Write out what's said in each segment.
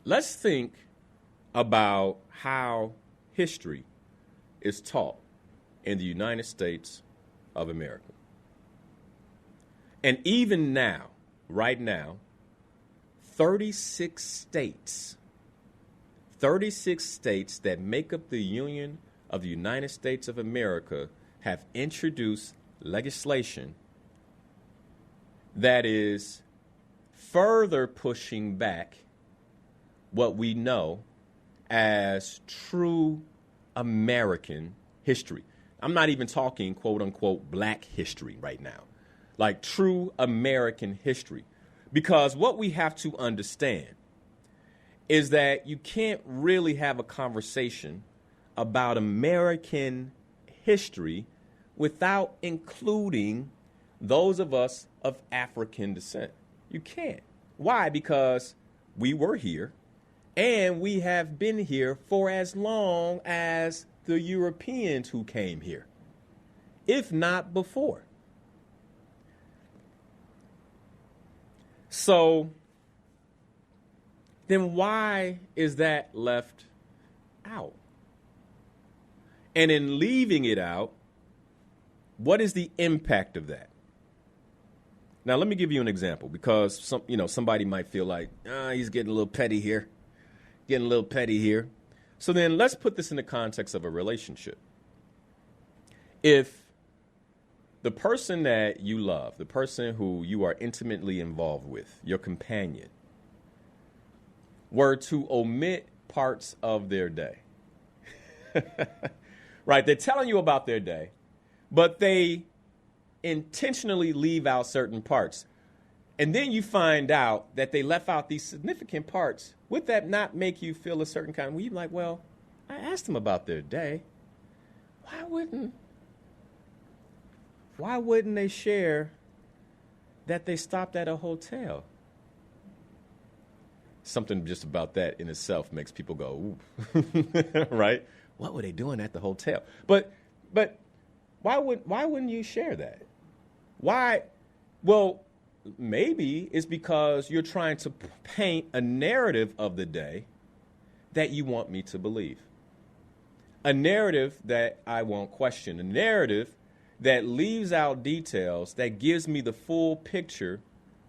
let's think about how history is taught in the United States of America. And even now, right now, 36 states that make up the Union of the United States of America have introduced legislation that is further pushing back what we know as true American history. I'm not even talking quote unquote black history right now, like true American history. Because what we have to understand is that you can't really have a conversation about American history without including those of us of African descent. You can't. Why? Because we were here and we have been here for as long as the Europeans who came here, if not before. So then why is that left out? And in leaving it out, what is the impact of that? Now, let me give you an example, because somebody might feel like, he's getting a little petty here, So then let's put this in the context of a relationship. If the person that you love, the person who you are intimately involved with, your companion, were to omit parts of their day, right? They're telling you about their day, but they intentionally leave out certain parts. And then you find out that they left out these significant parts. Would that not make you feel a certain kind of way? You're like, well, I asked them about their day. Why wouldn't they share that they stopped at a hotel? Something just about that in itself makes people go, ooh, right? What were they doing at the hotel? But why wouldn't you share that? Why? Well, maybe it's because you're trying to paint a narrative of the day that you want me to believe. A narrative that I won't question. A narrative that leaves out details that gives me the full picture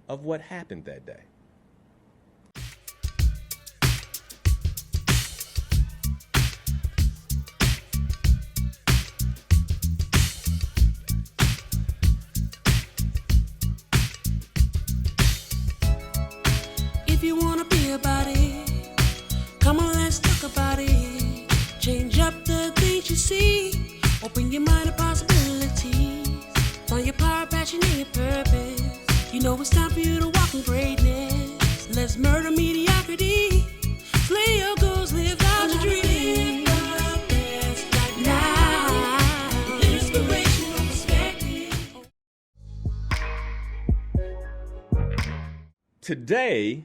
of what happened that day. If you wanna be about it, come on, let's talk about it. Change up the things you see, open your mind to possibilities. Find your power, passion, and your purpose. You know it's time for you to walk in greatness. Let's murder mediocrity. Slay your goals, live out your dreams. Today,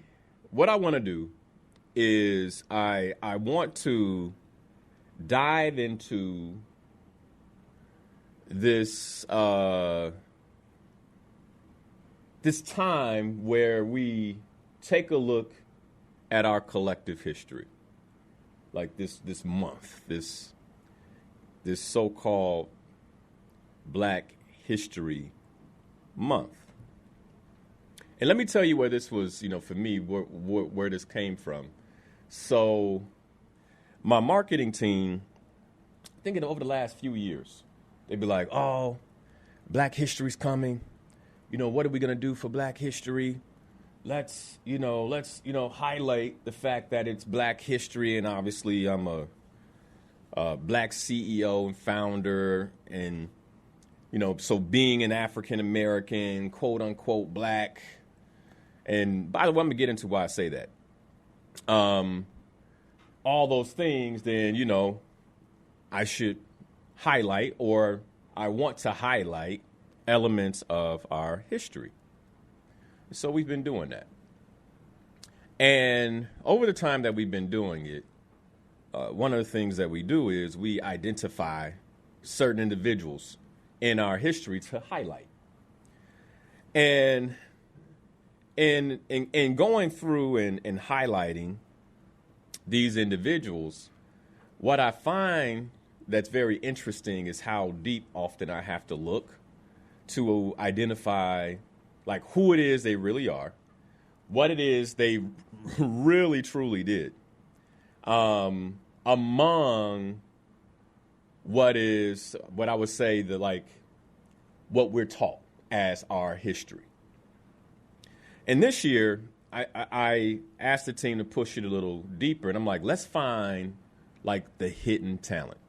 what I want to do is I want to dive into this this time where we take a look at our collective history, like this month, this so-called Black History Month. And let me tell you where this was, for me, where this came from. So my marketing team, thinking over the last few years, they'd be like, oh, Black History's coming. What are we going to do for Black History? Let's highlight the fact that it's Black History. And obviously I'm a Black CEO and founder. And, so being an African-American, quote unquote, Black. And by the way, I'm going to get into why I say that. All those things, then, I should highlight, or I want to highlight, elements of our history. So we've been doing that. And over the time that we've been doing it, one of the things that we do is we identify certain individuals in our history to highlight. And in going through and highlighting these individuals, what I find that's very interesting is how deep often I have to look to identify like who it is they really are, what it is they really truly did, among what I would say what we're taught as our history. And this year, I asked the team to push it a little deeper, and I'm like, let's find like the hidden talent.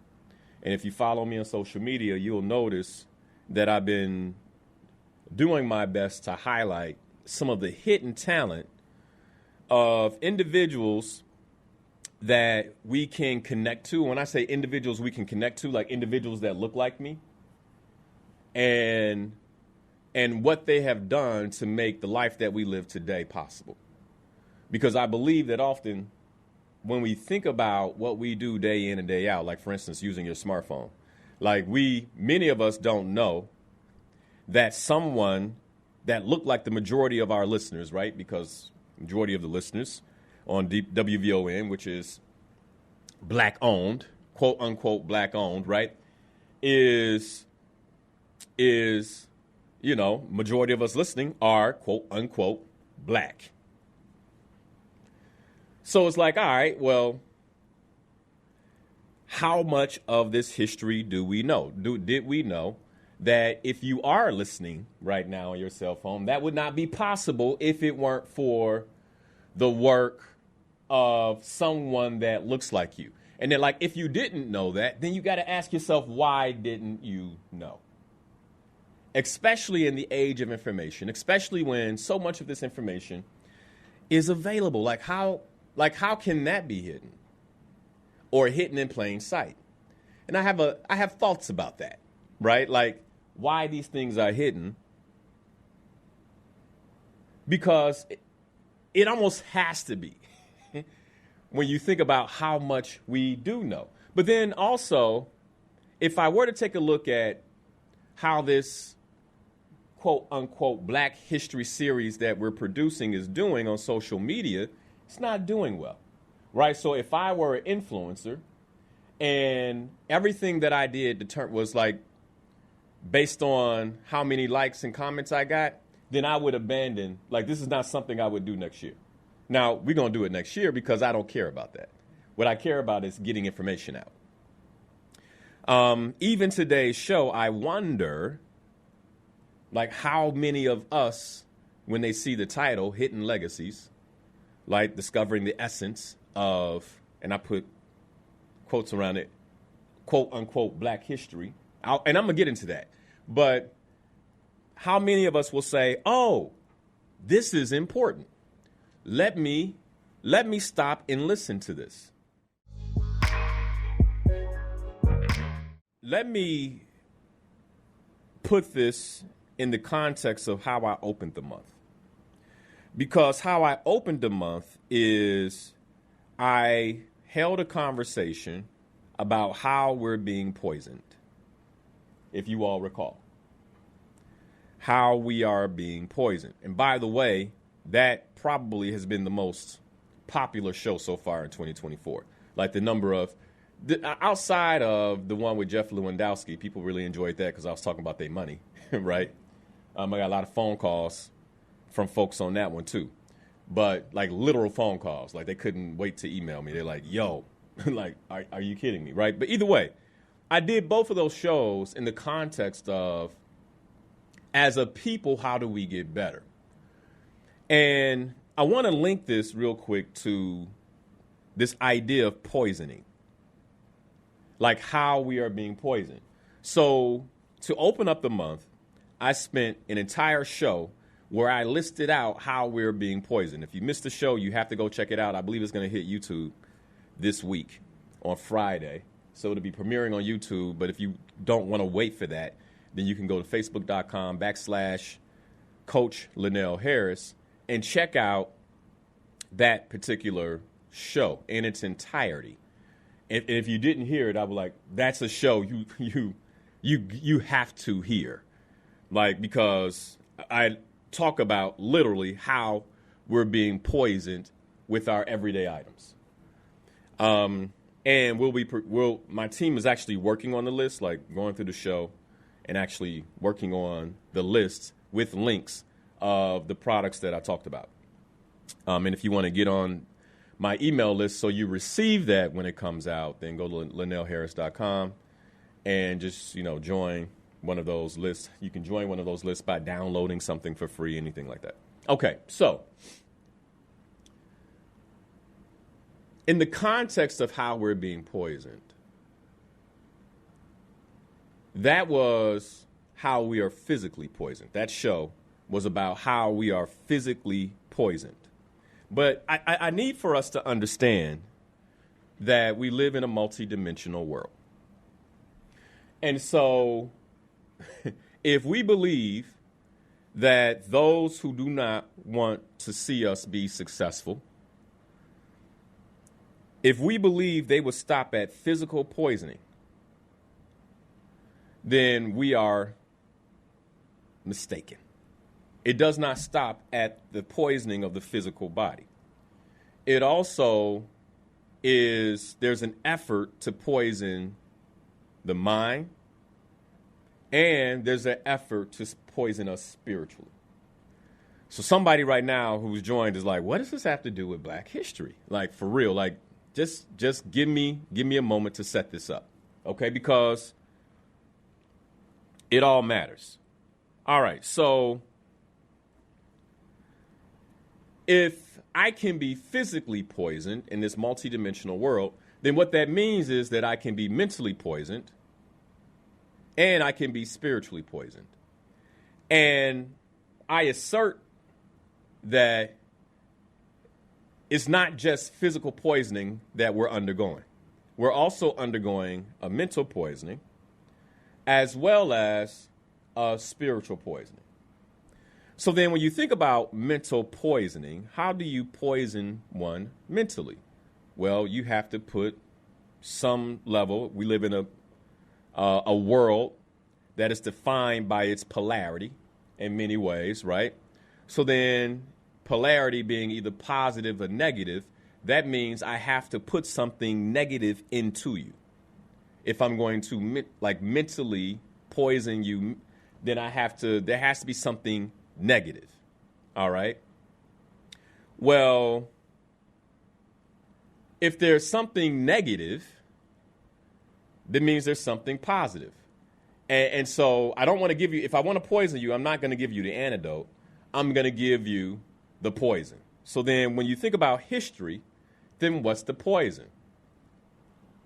And if you follow me on social media, you'll notice that I've been doing my best to highlight some of the hidden talent of individuals that we can connect to. When I say individuals we can connect to, like individuals that look like me, and what they have done to make the life that we live today possible. Because I believe that often when we think about what we do day in and day out, like for instance, using your smartphone, like many of us don't know that someone that looked like the majority of our listeners, right? Because majority of the listeners on WVON, which is black owned, quote unquote black owned, right? Is, majority of us listening are quote unquote black. So it's like, all right, well, how much of this history do we know? Did we know that if you are listening right now on your cell phone, that would not be possible if it weren't for the work of someone that looks like you? And then, like, if you didn't know that, then you got to ask yourself, why didn't you know? Especially in the age of information, especially when so much of this information is available. Like how can that be hidden or hidden in plain sight? And I have thoughts about that, right? Like why these things are hidden, because it almost has to be when you think about how much we do know. But then also, if I were to take a look at how this quote unquote Black History series that we're producing is doing on social media, it's not doing well, right? So if I were an influencer and everything that I did was like based on how many likes and comments I got, then I would abandon, like this is not something I would do next year. Now, we're going to do it next year because I don't care about that. What I care about is getting information out. Even today's show, I wonder, like, how many of us, when they see the title, Hidden Legacies, like discovering the essence of, and I put quotes around it, quote unquote Black history, and I'm going to get into that. But how many of us will say, oh, this is important. Let me stop and listen to this. Let me put this in the context of how I opened the month. Because how I opened the month is I held a conversation about how we're being poisoned, if you all recall. How we are being poisoned. And by the way, that probably has been the most popular show so far in 2024. Like the number of, outside of the one with Jeff Lewandowski, people really enjoyed that because I was talking about their money, right? I got a lot of phone calls from folks on that one too. But like literal phone calls, like they couldn't wait to email me. They're like, yo, like, are you kidding me, right? But either way, I did both of those shows in the context of, as a people, how do we get better? And I want to link this real quick to this idea of poisoning, like how we are being poisoned. So to open up the month, I spent an entire show where I listed out how we're being poisoned. If you missed the show, you have to go check it out. I believe it's going to hit YouTube this week on Friday. So it'll be premiering on YouTube. But if you don't want to wait for that, then you can go to facebook.com/Coach Linnell Harris and check out that particular show in its entirety. And if you didn't hear it, I was like, that's a show you have to hear. Like, because I talk about literally how we're being poisoned with our everyday items. And my team is actually working on the list, like going through the show and actually working on the list with links of the products that I talked about. And if you want to get on my email list so you receive that when it comes out, then go to LynnellHarris.com and just, join one of those lists. You can join one of those lists by downloading something for free, anything like that. Okay, so in the context of how we're being poisoned, that was how we are physically poisoned. That show was about how we are physically poisoned. But I need for us to understand that we live in a multidimensional world. And so if we believe that those who do not want to see us be successful, if we believe they would stop at physical poisoning, then we are mistaken. It does not stop at the poisoning of the physical body. It also there's an effort to poison the mind, and there's an effort to poison us spiritually. So somebody right now who's joined is like, what does this have to do with Black history? Like, for real, like, just give me a moment to set this up, okay? Because it all matters. All right, so if I can be physically poisoned in this multidimensional world, then what that means is that I can be mentally poisoned and I can be spiritually poisoned. And I assert that it's not just physical poisoning that we're undergoing. We're also undergoing a mental poisoning as well as a spiritual poisoning. So then when you think about mental poisoning, how do you poison one mentally? Well, you have to put some level. We live in a world that is defined by its polarity in many ways, right? So then polarity being either positive or negative, that means I have to put something negative into you. If I'm going to mentally poison you, then there has to be something negative. All right. Well, if there's something negative, that means there's something positive. And so I don't want to give you, if I want to poison you, I'm not going to give you the antidote. I'm going to give you the poison. So then when you think about history, then what's the poison?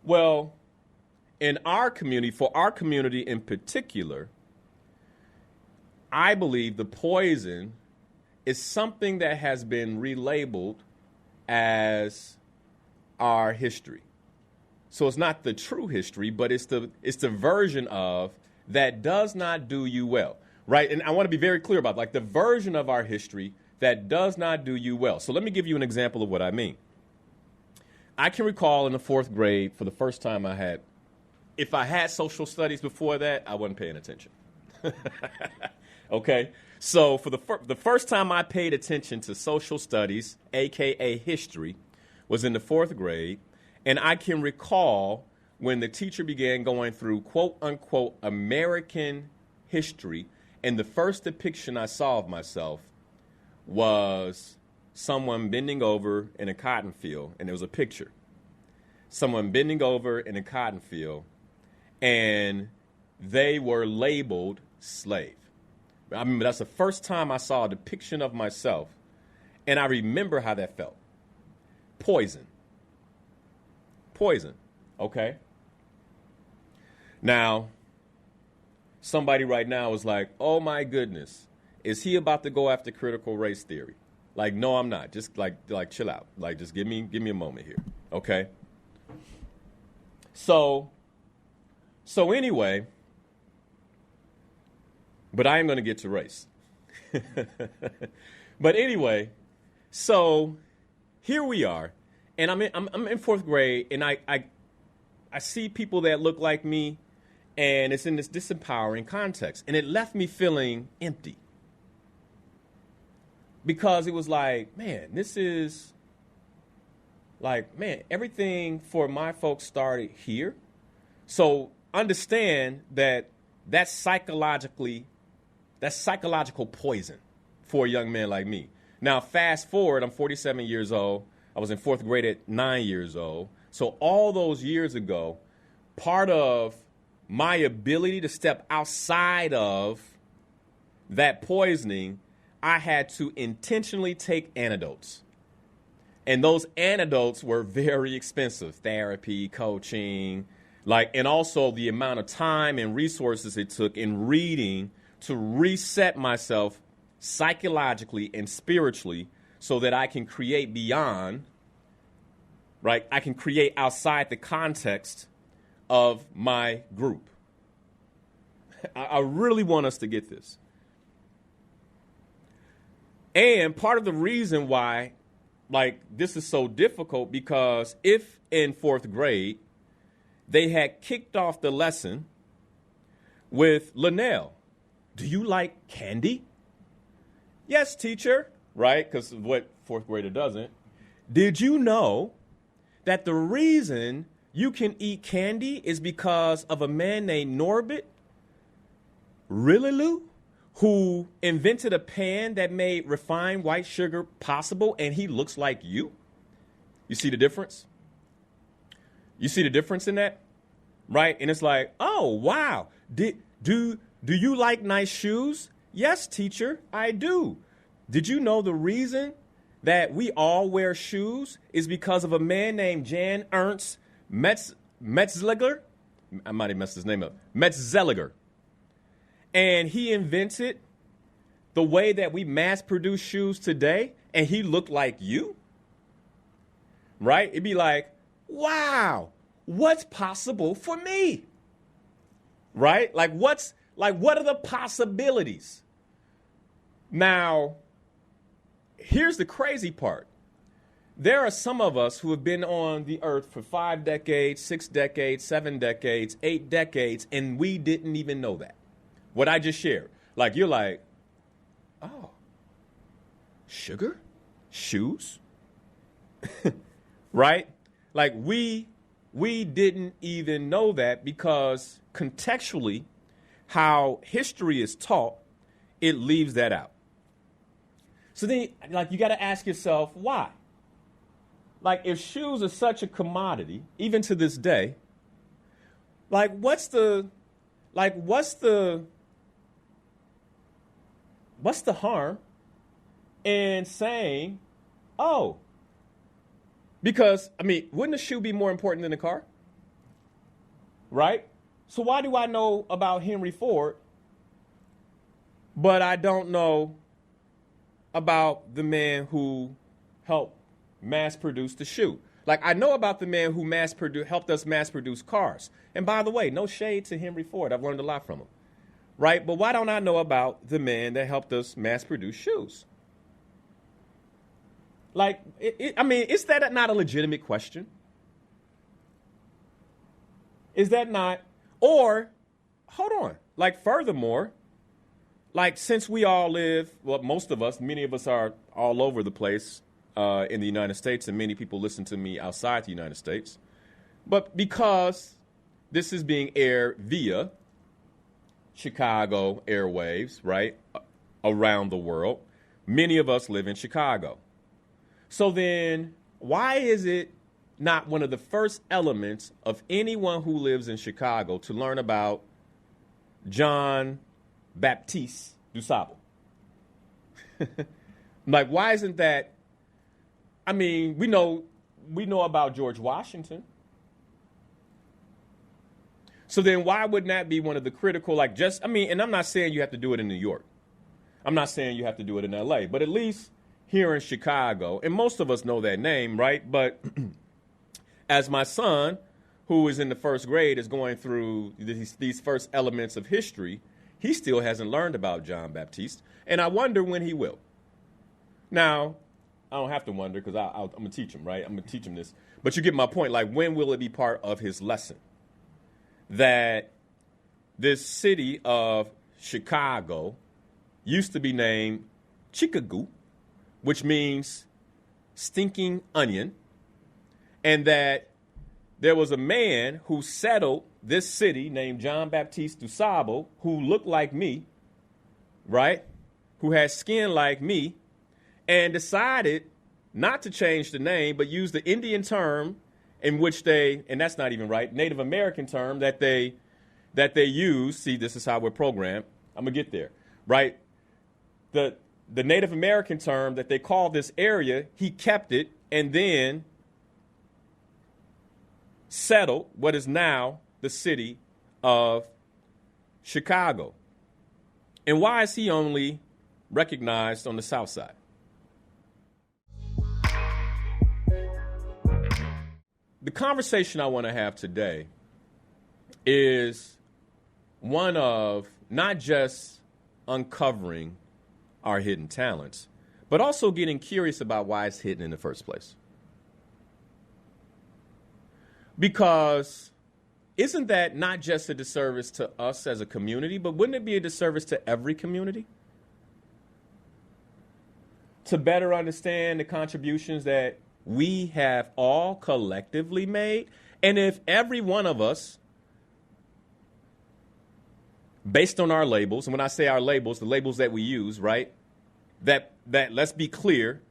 Well, in our community, for our community in particular, I believe the poison is something that has been relabeled as our history. So it's not the true history, but it's the version of that does not do you well, right? And I want to be very clear about the version of our history that does not do you well. So let me give you an example of what I mean. I can recall in the 4th grade, for the first time if I had social studies before that, I wasn't paying attention. Okay, so for the first time I paid attention to social studies, a.k.a. history, was in the 4th grade, and I can recall when the teacher began going through quote-unquote American history, and the first depiction I saw of myself was someone bending over in a cotton field, and there was a picture. Someone bending over in a cotton field, and they were labeled slave. I mean, that's the first time I saw a depiction of myself, and I remember how that felt. Poison, okay? Now, somebody right now is like, oh my goodness, is he about to go after critical race theory? Like, no, I'm not. Just like chill out. Like, just give me a moment here, okay? So anyway, but I am going to get to race. But anyway, so here we are, and I'm in 4th grade, and I see people that look like me, and it's in this disempowering context, and it left me feeling empty. Because it was like, man, this is like, man, everything for my folks started here. So understand that that's psychological poison for a young man like me. Now, fast forward, I'm 47 years old. I was in fourth grade at 9 years old. So all those years ago, part of my ability to step outside of that poisoning, I had to intentionally take antidotes. And those antidotes were very expensive. Therapy, coaching, and also the amount of time and resources it took in reading to reset myself psychologically and spiritually so that I can create beyond, right? I can create outside the context of my group. I really want us to get this. And part of the reason why, this is so difficult, because if in fourth grade they had kicked off the lesson with, Linnell, do you like candy? Yes, teacher, right? Because what fourth grader doesn't. Did you know that the reason you can eat candy is because of a man named Norbert Rillilu, who invented a pan that made refined white sugar possible, and he looks like you? You see the difference? You see the difference in that? Right? And it's like, oh, wow. Do you like nice shoes? Yes, teacher, I do. Did you know the reason that we all wear shoes is because of a man named Jan Ernst Metzeliger? I might have messed his name up. Metzeliger. And he invented the way that we mass produce shoes today, and he looked like you? Right? It'd be like, wow, what's possible for me? Right? What are the possibilities? Now, here's the crazy part. There are some of us who have been on the earth for 5 decades, 6 decades, 7 decades, 8 decades, and we didn't even know that. What I just shared. You're like, oh, sugar? Shoes? Right? We didn't even know that, because contextually, how history is taught, it leaves that out. So then, you got to ask yourself, why? If shoes are such a commodity, even to this day, what's the harm in saying, oh, because, wouldn't a shoe be more important than a car? Right? So why do I know about Henry Ford, but I don't know about the man who helped mass produce the shoe? I know about the man who helped us mass produce cars. And by the way, no shade to Henry Ford. I've learned a lot from him. Right? But why don't I know about the man that helped us mass produce shoes? Is that not a legitimate question? Is that not? Or, hold on. Furthermore, since we all live, well, most of us, many of us are all over the place in the United States, and many people listen to me outside the United States. But because this is being aired via Chicago airwaves, right, around the world, many of us live in Chicago. So then, why is it not one of the first elements of anyone who lives in Chicago to learn about John Baptiste du Sable? Why isn't that? We know about George Washington. So then why wouldn't that be one of the critical, and I'm not saying you have to do it in New York. I'm not saying you have to do it in LA, but at least here in Chicago, and most of us know that name, right? But as my son, who is in the first grade, is going through these first elements of history, he still hasn't learned about John Baptiste, and I wonder when he will. Now, I don't have to wonder, because I'm going to teach him, right? I'm going to teach him this. But you get my point. When will it be part of his lesson? That this city of Chicago used to be named Chicago, which means stinking onion. and that there was a man who settled this city named John Baptiste du Sable, who looked like me, right? Who had skin like me, and decided not to change the name, but use the Indian term in which they, and that's not even right, Native American term that they use. See, this is how we're programmed. I'm gonna get there, right? The Native American term that they call this area, he kept it and then settled what is now the city of Chicago. And why is he only recognized on the South Side? The conversation I want to have today is one of not just uncovering our hidden talents, but also getting curious about why it's hidden in the first place. Because isn't that not just a disservice to us as a community, but wouldn't it be a disservice to every community? To better understand the contributions that we have all collectively made. And if every one of us, based on our labels, and when I say our labels, the labels that we use, right, that let's be clear,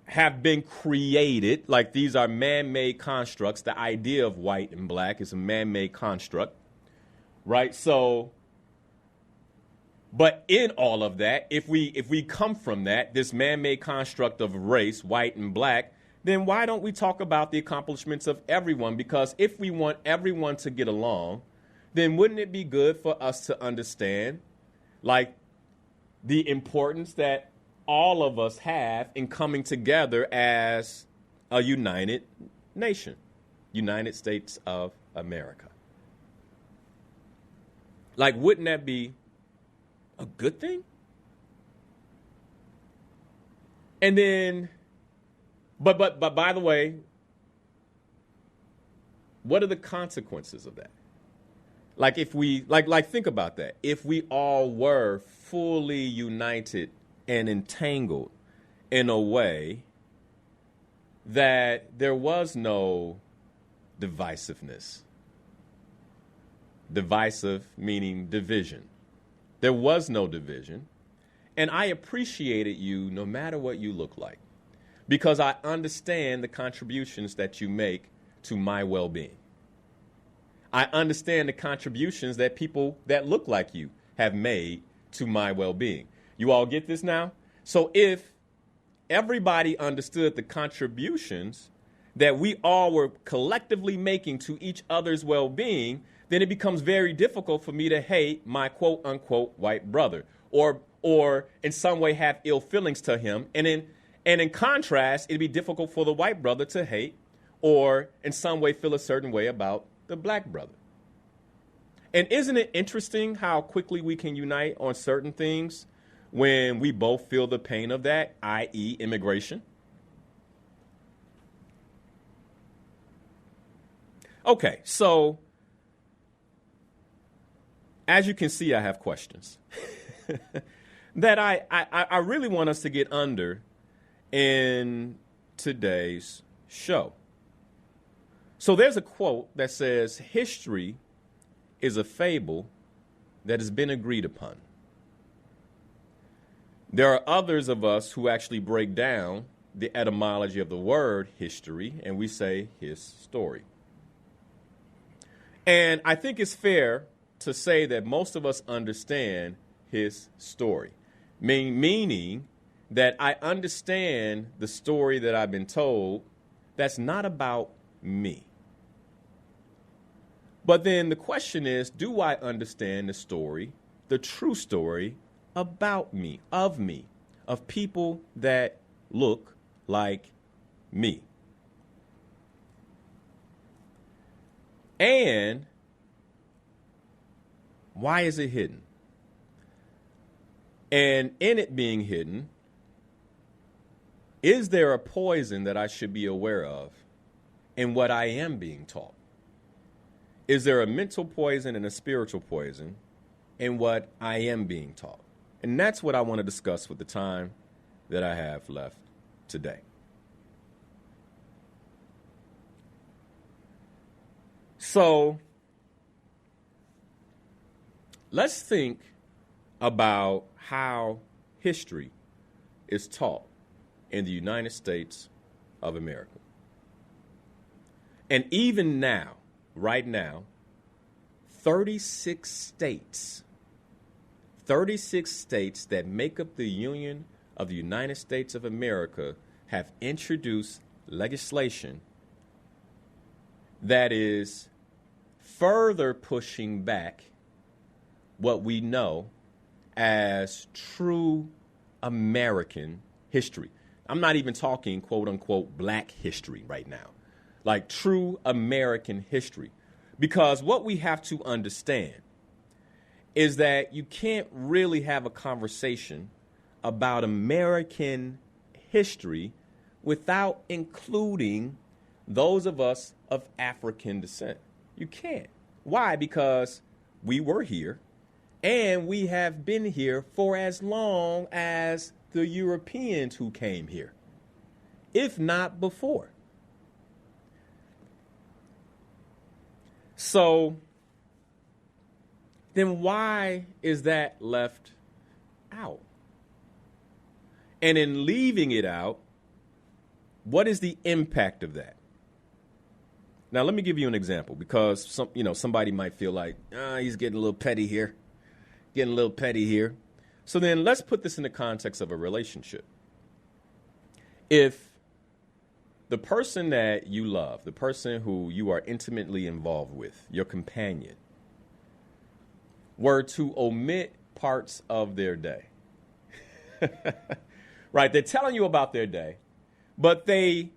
have been created, like these are man-made constructs. The idea of white and black is a man-made construct, right? So, but in all of that, if we come from that, this man-made construct of race, white and black, then why don't we talk about the accomplishments of everyone? Because if we want everyone to get along, then wouldn't it be good for us to understand, like, the importance that all of us have in coming together as a united nation, United States of America? Like, wouldn't that be a good thing? And then, but by the way, what are the consequences of that? Like, if we, like think about that. If we all were fully united and entangled in a way that there was no divisiveness. Divisive meaning division. There was no division. And I appreciated you no matter what you look like, because I understand the contributions that you make to my well-being. I understand the contributions that people that look like you have made to my well-being. You all get this now? So if everybody understood the contributions that we all were collectively making to each other's well-being, then it becomes very difficult for me to hate my quote-unquote white brother or in some way have ill feelings to him. And in contrast, it'd be difficult for the white brother to hate or in some way feel a certain way about the black brother. And isn't it interesting how quickly we can unite on certain things when we both feel the pain of that, i.e. immigration? Okay, so as you can see, I have questions that I really want us to get under in today's show. So there's a quote that says, history is a fable that has been agreed upon. There are others of us who actually break down the etymology of the word history, and we say his story. And I think it's fair to say that most of us understand his story, meaning that I understand the story that I've been told that's not about me. But then the question is, do I understand the story, the true story about me, of people that look like me? And why is it hidden? And in it being hidden, is there a poison that I should be aware of in what I am being taught? Is there a mental poison and a spiritual poison in what I am being taught? And that's what I want to discuss with the time that I have left today. So let's think about how history is taught in the United States of America. And even now, right now, 36 states that make up the Union of the United States of America have introduced legislation that is further pushing back what we know as true American history. I'm not even talking, quote unquote, black history right now, like true American history. Because what we have to understand is that you can't really have a conversation about American history without including those of us of African descent. You can't. Why? Because we were here and we have been here for as long as the Europeans who came here, if not before. So then why is that left out? And in leaving it out, what is the impact of that? Now, let me give you an example, because somebody might feel like, he's getting a little petty here, So then let's put this in the context of a relationship. If the person that you love, the person who you are intimately involved with, your companion, were to omit parts of their day, right? They're telling you about their day, but they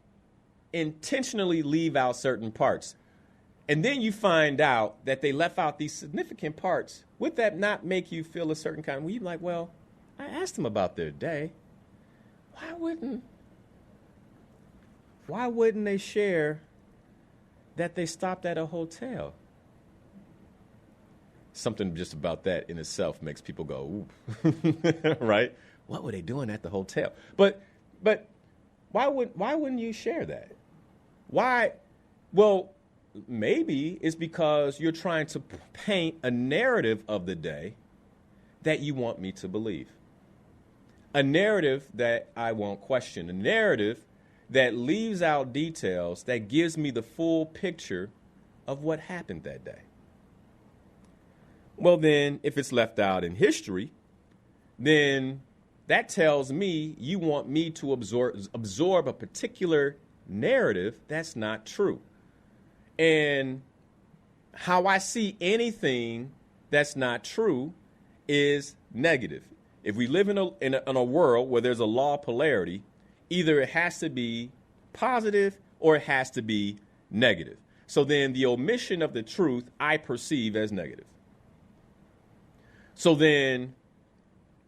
intentionally leave out certain parts. And then you find out that they left out these significant parts. Would that not make you feel a certain kind of way? You're like, well, I asked them about their day. Why wouldn't they share that they stopped at a hotel? Something just about that in itself makes people go, ooh, right? What were they doing at the hotel? But why wouldn't you share that? Why? Well, maybe it's because you're trying to paint a narrative of the day that you want me to believe. A narrative that I won't question. A narrative that leaves out details that gives me the full picture of what happened that day. Well, then, if it's left out in history, then that tells me you want me to absorb a particular narrative that's not true. And how I see anything that's not true is negative. If we live in a world where there's a law of polarity, either it has to be positive or it has to be negative. So then the omission of the truth I perceive as negative. So then,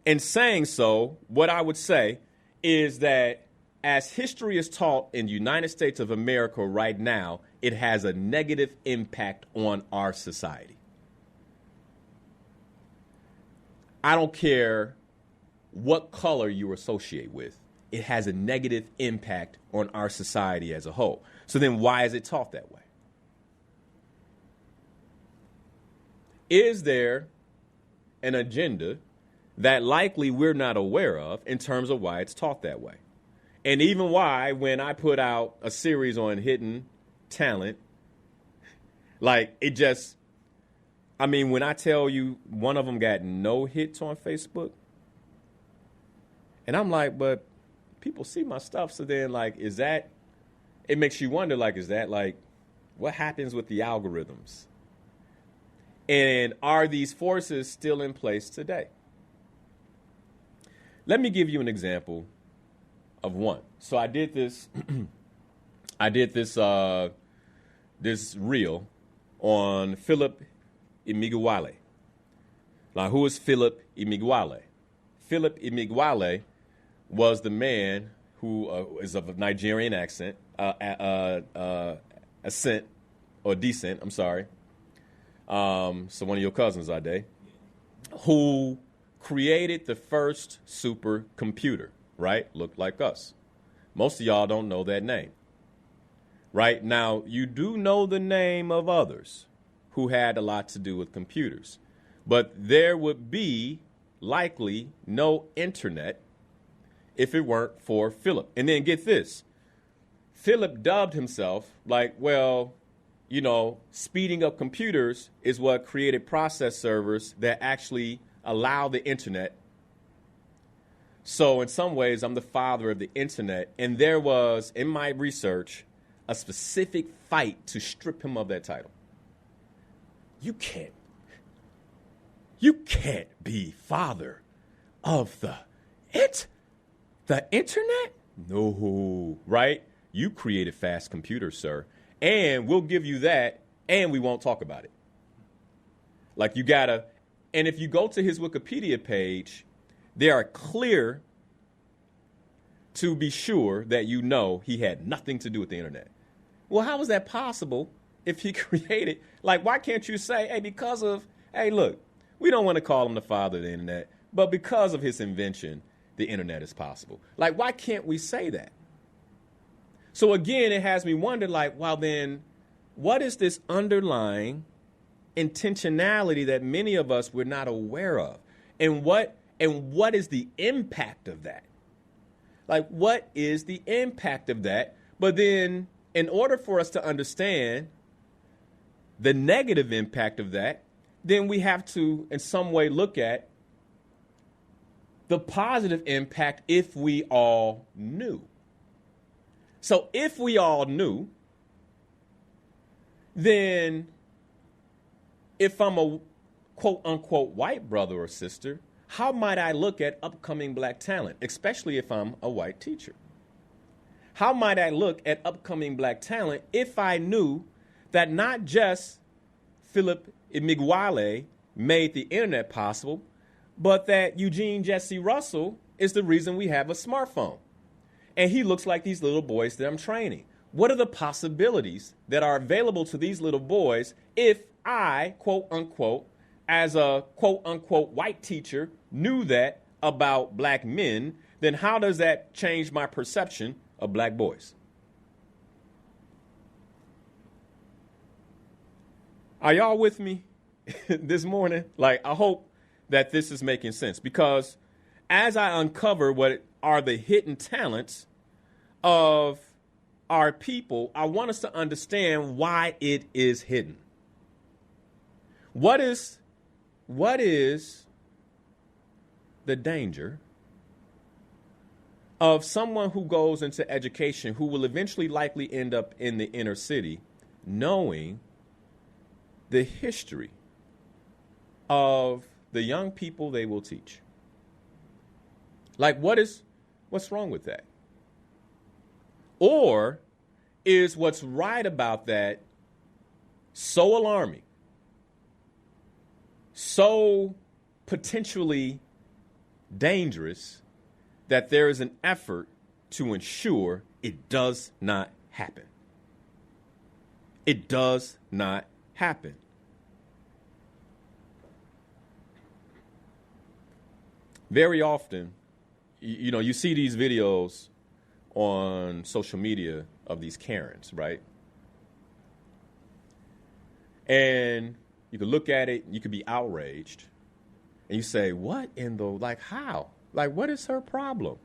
in saying so, what I would say is that as history is taught in the United States of America right now, it has a negative impact on our society. I don't care what color you associate with. It has a negative impact on our society as a whole. So then why is it taught that way? Is there an agenda that likely we're not aware of in terms of why it's taught that way? And even why, when I put out a series on hidden talent, like it just, when I tell you one of them got no hits on Facebook, and I'm like, but people see my stuff. So then, like, is that, it makes you wonder, like, is that like, what happens with the algorithms? And are these forces still in place today? Let me give you an example of one. So I did this, this reel on Philip Emeagwali. Now, who is Philip Emeagwali? Philip Emeagwali was the man who is of a Nigerian accent, descent. So one of your cousins, Ade, who created the first supercomputer, right? Looked like us. Most of y'all don't know that name. right? Now, you do know the name of others who had a lot to do with computers, but there would be likely no internet if it weren't for Philip. And then get this, Philip dubbed himself like, well, you know, speeding up computers is what created process servers that actually allow the internet. So in some ways, I'm the father of the internet. And there was, in my research, a specific fight to strip him of that title. You can't be father of the internet? No, right? You created fast computers, sir. And we'll give you that, and we won't talk about it. Like, you gotta, and if you go to his Wikipedia page, they are clear to be sure that you know he had nothing to do with the internet. Well, how is that possible if he created, like, why can't you say, hey, because of, hey, look, we don't want to call him the father of the internet, but because of his invention, the internet is possible. Like, why can't we say that? So again, it has me wonder, like, well, then what is this underlying intentionality that many of us were not aware of? And what is the impact of that? Like, what is the impact of that? But then in order for us to understand the negative impact of that, then we have to in some way look at the positive impact if we all knew. So if we all knew, then if I'm a quote unquote white brother or sister, how might I look at upcoming black talent, especially if I'm a white teacher? How might I look at upcoming black talent if I knew that not just Philip Emeagwali made the internet possible, but that Eugene Jesse Russell is the reason we have a smartphone? And he looks like these little boys that I'm training. What are the possibilities that are available to these little boys if I, quote unquote, as a quote unquote white teacher, knew that about black men? Then how does that change my perception of black boys? Are y'all with me this morning? Like, I hope that this is making sense, because as I uncover what are the hidden talents of our people, I want us to understand why it is hidden. What is the danger of someone who goes into education who will eventually likely end up in the inner city knowing the history of the young people they will teach? Like, what's wrong with that? Or is what's right about that so alarming, so potentially dangerous, that there is an effort to ensure it does not happen? It does not happen. Very often, you know, you see these videos on social media of these Karens, right? And you could look at it, you could be outraged, and you say, what in the, like, how? Like, what is her problem?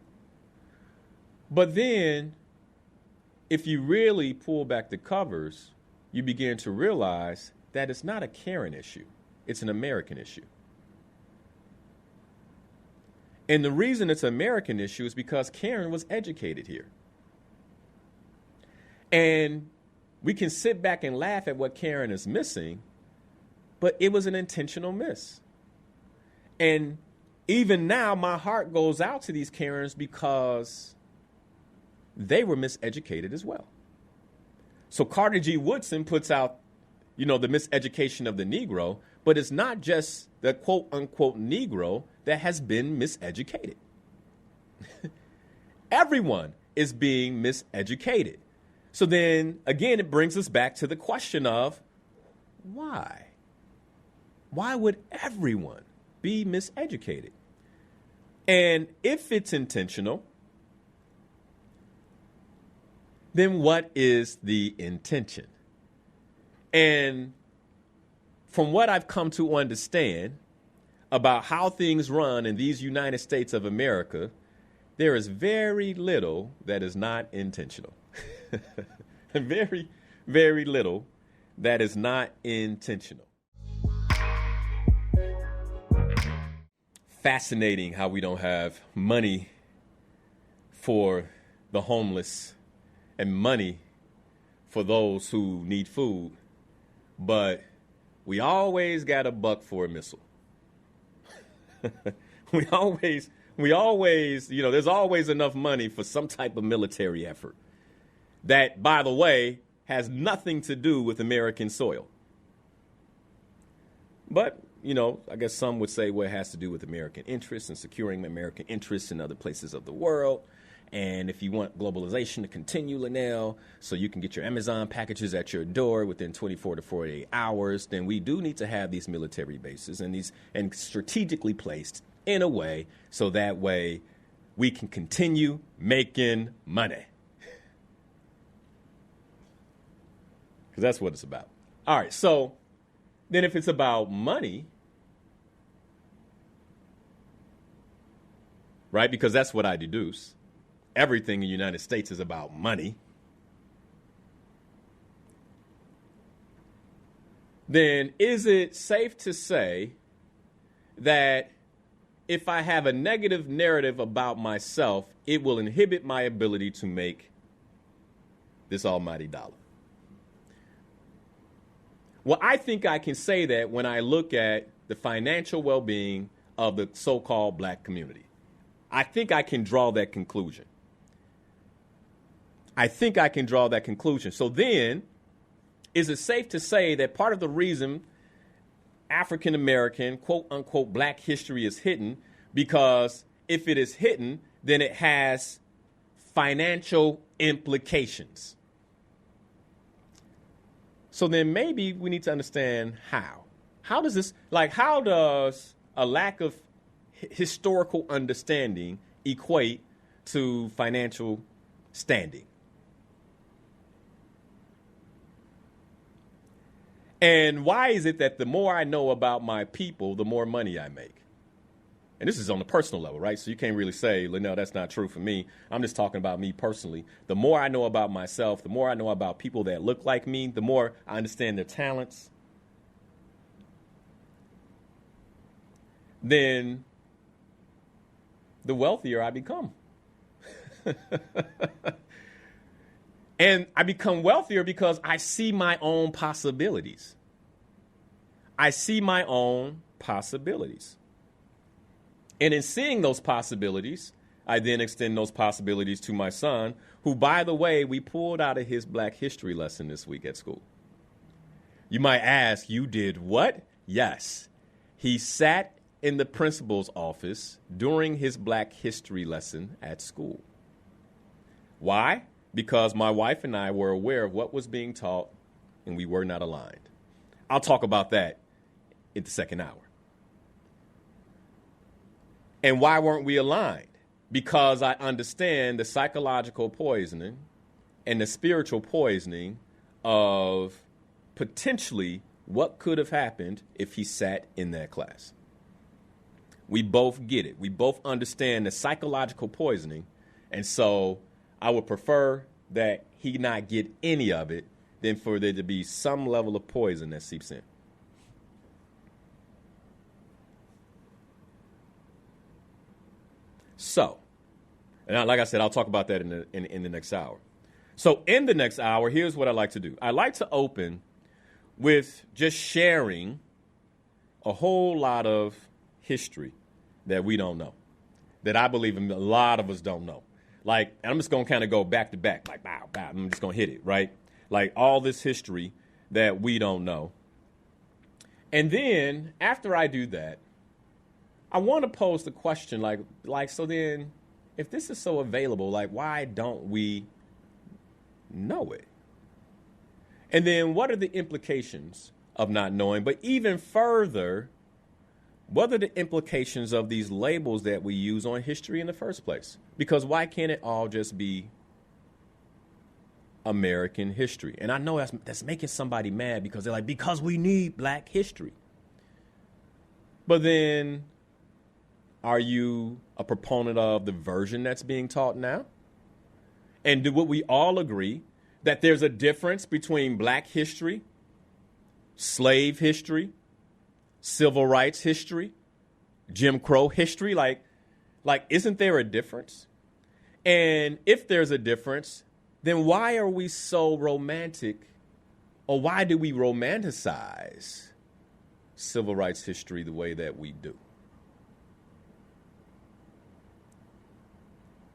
But then, if you really pull back the covers, you begin to realize that it's not a Karen issue. It's an American issue. And the reason it's an American issue is because Karen was educated here. And we can sit back and laugh at what Karen is missing, but it was an intentional miss. And even now, my heart goes out to these Karens because they were miseducated as well. So Carter G. Woodson puts out, you know, the miseducation of the Negro, but it's not just the quote unquote Negro that has been miseducated. Everyone is being miseducated. So then, again, it brings us back to the question of why? Why would everyone be miseducated? And if it's intentional, then what is the intention? And from what I've come to understand about how things run in these United States of America, there is very little that is not intentional. Very, very little that is not intentional. Fascinating how we don't have money for the homeless and money for those who need food, but we always got a buck for a missile. we always, there's always enough money for some type of military effort that, by the way, has nothing to do with American soil. But, I guess some would say, well, it has to do with American interests and securing American interests in other places of the world. And if you want globalization to continue, Linnell, so you can get your Amazon packages at your door within 24 to 48 hours, then we do need to have these military bases and strategically placed in a way so that way we can continue making money. Because that's what it's about. All right, so then if it's about money, right, because that's what I deduce. Everything in the United States is about money. Then is it safe to say that if I have a negative narrative about myself, it will inhibit my ability to make this almighty dollar? Well, I think I can say that when I look at the financial well-being of the so-called black community. I think I can draw that conclusion. So then, is it safe to say that part of the reason African American, quote unquote, black history is hidden, because if it is hidden, then it has financial implications. So then maybe we need to understand how. How does a lack of historical understanding equate to financial standing? And why is it that the more I know about my people, the more money I make? And this is on the personal level, right? So you can't really say, no, that's not true for me. I'm just talking about me personally. The more I know about myself, the more I know about people that look like me, the more I understand their talents, then the wealthier I become. And I become wealthier because I see my own possibilities. And in seeing those possibilities, I then extend those possibilities to my son, who, by the way, we pulled out of his black history lesson this week at school. You might ask, you did what? Yes. He sat in the principal's office during his black history lesson at school. Why? Because my wife and I were aware of what was being taught, and we were not aligned. I'll talk about that in the second hour. And why weren't we aligned? Because I understand the psychological poisoning and the spiritual poisoning of potentially what could have happened if he sat in that class. We both get it. We both understand the psychological poisoning. And so I would prefer that he not get any of it than for there to be some level of poison that seeps in. So, and like I said, I'll talk about that in the next hour. So in the next hour, here's what I like to do. I like to open with just sharing a whole lot of history that we don't know, that I believe a lot of us don't know. Like, and I'm just going to kind of go back to back, like, bow, bow. I'm just going to hit it, right? Like all this history that we don't know. And then after I do that, I want to pose the question, like, so then if this is so available, like, why don't we know it? And then what are the implications of not knowing? But even further, what are the implications of these labels that we use on history in the first place? Because why can't it all just be American history. And I know that's making somebody mad because they're like, because we need black history. But then, are you a proponent of the version that's being taught now? And would we all agree that there's a difference between black history, slave history, civil rights history, Jim Crow history? Like, isn't there a difference? And if there's a difference, then why are we so romantic, or why do we romanticize civil rights history the way that we do?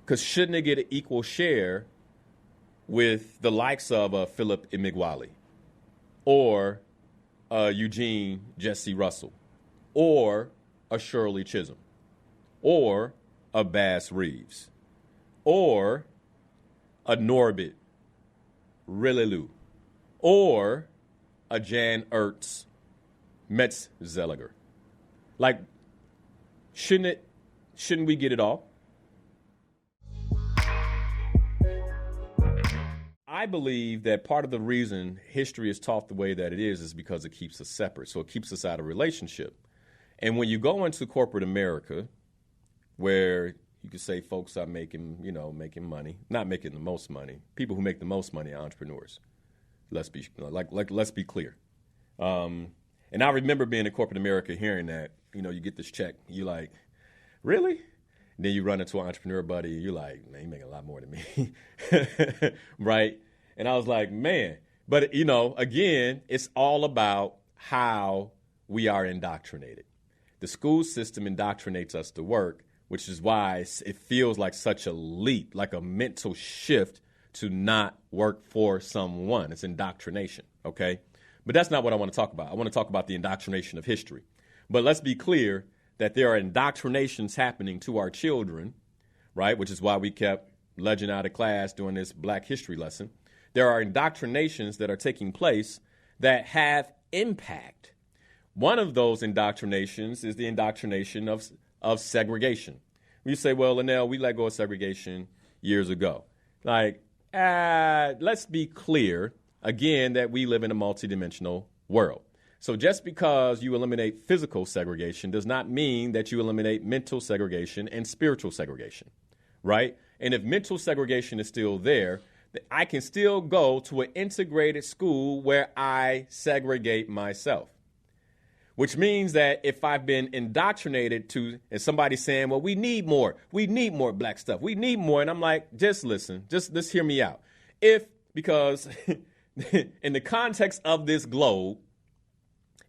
Because shouldn't it get an equal share with the likes of Philip Emeagwali, or Eugene Jesse Russell, or a Shirley Chisholm, or a Bass Reeves, or a Norbert Rillilu, or a Jan Ertz Metz-Zeliger? Like, shouldn't we get it all? I believe that part of the reason history is taught the way that it is because it keeps us separate. So it keeps us out of relationship. And when you go into corporate America, where you could say folks are making money, not making the most money. People who make the most money are entrepreneurs. Let's be clear. And I remember being in corporate America hearing that, you get this check, you like, really? And then you run into an entrepreneur buddy, you're like, man, you make a lot more than me, right? And I was like, man. But, again, it's all about how we are indoctrinated. The school system indoctrinates us to work, which is why it feels like such a leap, like a mental shift to not work for someone. It's indoctrination, okay? But that's not what I want to talk about. I want to talk about the indoctrination of history. But let's be clear that there are indoctrinations happening to our children, right, which is why we kept Legend out of class doing this Black history lesson. There are indoctrinations that are taking place that have impact. One of those indoctrinations is the indoctrination of segregation. You say, well, Linnell, we let go of segregation years ago. Let's be clear, again, that we live in a multidimensional world. So just because you eliminate physical segregation does not mean that you eliminate mental segregation and spiritual segregation, right? And if mental segregation is still there, I can still go to an integrated school where I segregate myself. Which means that if I've been indoctrinated to, and somebody's saying, well, we need more black stuff, we need more. And I'm like, just listen, just hear me out. Because in the context of this globe,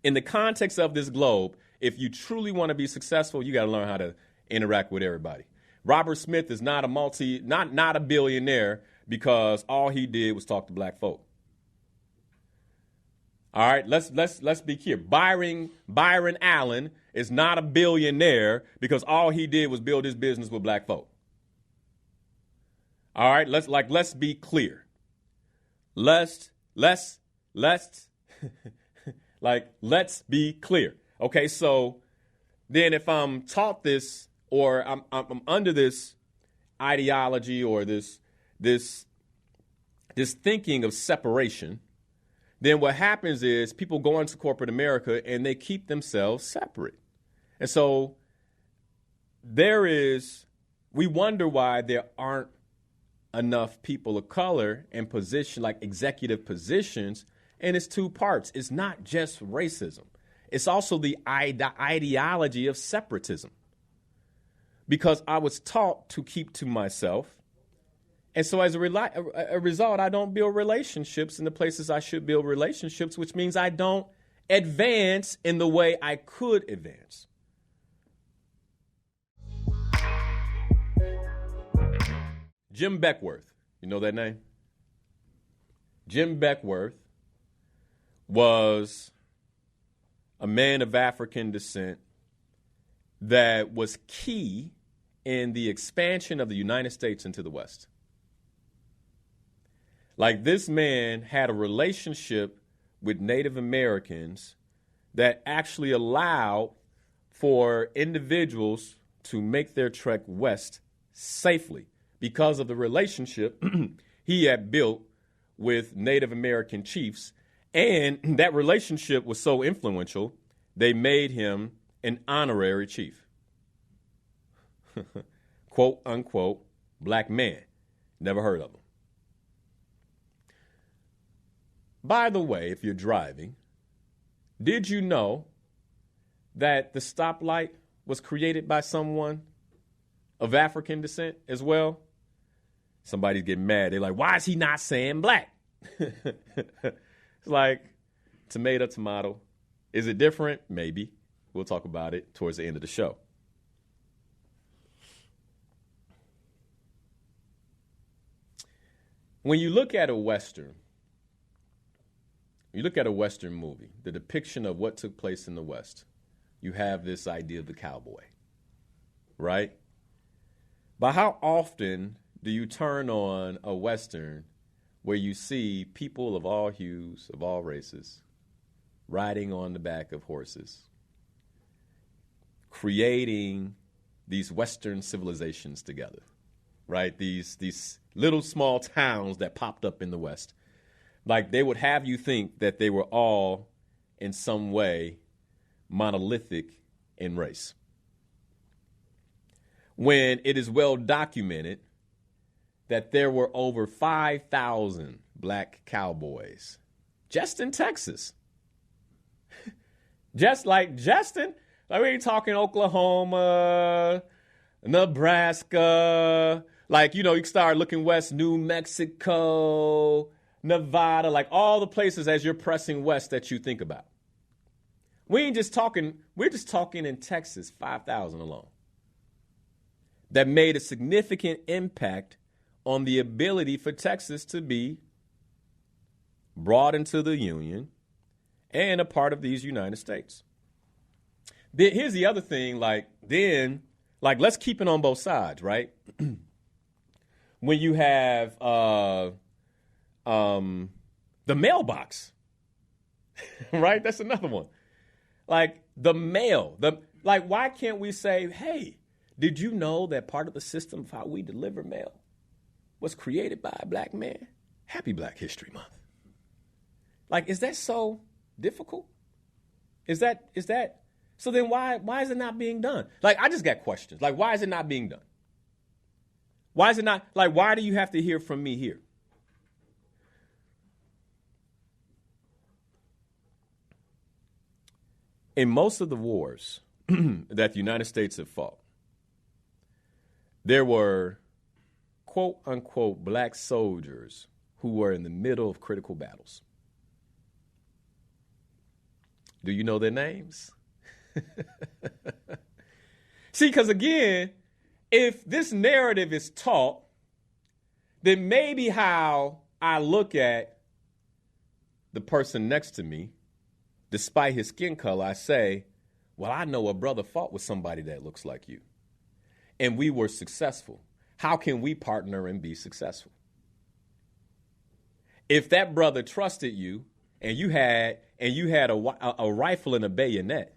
if you truly want to be successful, you got to learn how to interact with everybody. Robert Smith is not a billionaire because all he did was talk to black folk. All right, let's be clear. Byron Allen is not a billionaire because all he did was build his business with black folk. All right, let's be clear. Let's be clear. Okay, so then if I'm taught this or I'm under this ideology or this thinking of separation, then what happens is people go into corporate America and they keep themselves separate. And so we wonder why there aren't enough people of color in position, like executive positions, and it's two parts. It's not just racism. It's also the ideology of separatism. Because I was taught to keep to myself. And so as a result, I don't build relationships in the places I should build relationships, which means I don't advance in the way I could advance. Jim Beckworth, you know that name? Jim Beckworth was a man of African descent that was key in the expansion of the United States into the West. Like, this man had a relationship with Native Americans that actually allowed for individuals to make their trek west safely because of the relationship he had built with Native American chiefs. And that relationship was so influential, they made him an honorary chief. Quote, unquote, black man. Never heard of him. By the way, if you're driving, did you know that the stoplight was created by someone of African descent as well? Somebody's getting mad. They're like, why is he not saying black? It's like tomato, tomato. Is it different? Maybe. We'll talk about it towards the end of the show. When you look at a Western, movie, the depiction of what took place in the West, you have this idea of the cowboy, right? But how often do you turn on a Western where you see people of all hues, of all races, riding on the back of horses, creating these Western civilizations together, right? These little small towns that popped up in the West. Like, they would have you think that they were all in some way monolithic in race. When it is well documented that there were over 5,000 black cowboys just in Texas. Just we ain't talking Oklahoma, Nebraska. Like, you can start looking west, New Mexico, Nevada, like all the places as you're pressing west that you think about. We're just talking in Texas, 5,000 alone. That made a significant impact on the ability for Texas to be brought into the Union and a part of these United States. Here's the other thing, let's keep it on both sides, right? When you have the mailbox, right? That's another one. Like the mail, why can't we say, hey, did you know that part of the system of how we deliver mail was created by a black man? Happy Black History Month. Like, is that so difficult? Is that so then why is it not being done? Like, I just got questions. Like, why is it not being done? Why is it not, why do you have to hear from me here? In most of the wars that the United States have fought, there were, quote unquote, black soldiers who were in the middle of critical battles. Do you know their names? See, because again, if this narrative is taught, then maybe how I look at the person next to me, despite his skin color, I say, well, I know a brother fought with somebody that looks like you, and we were successful. How can we partner and be successful? If that brother trusted you and you had a rifle and a bayonet,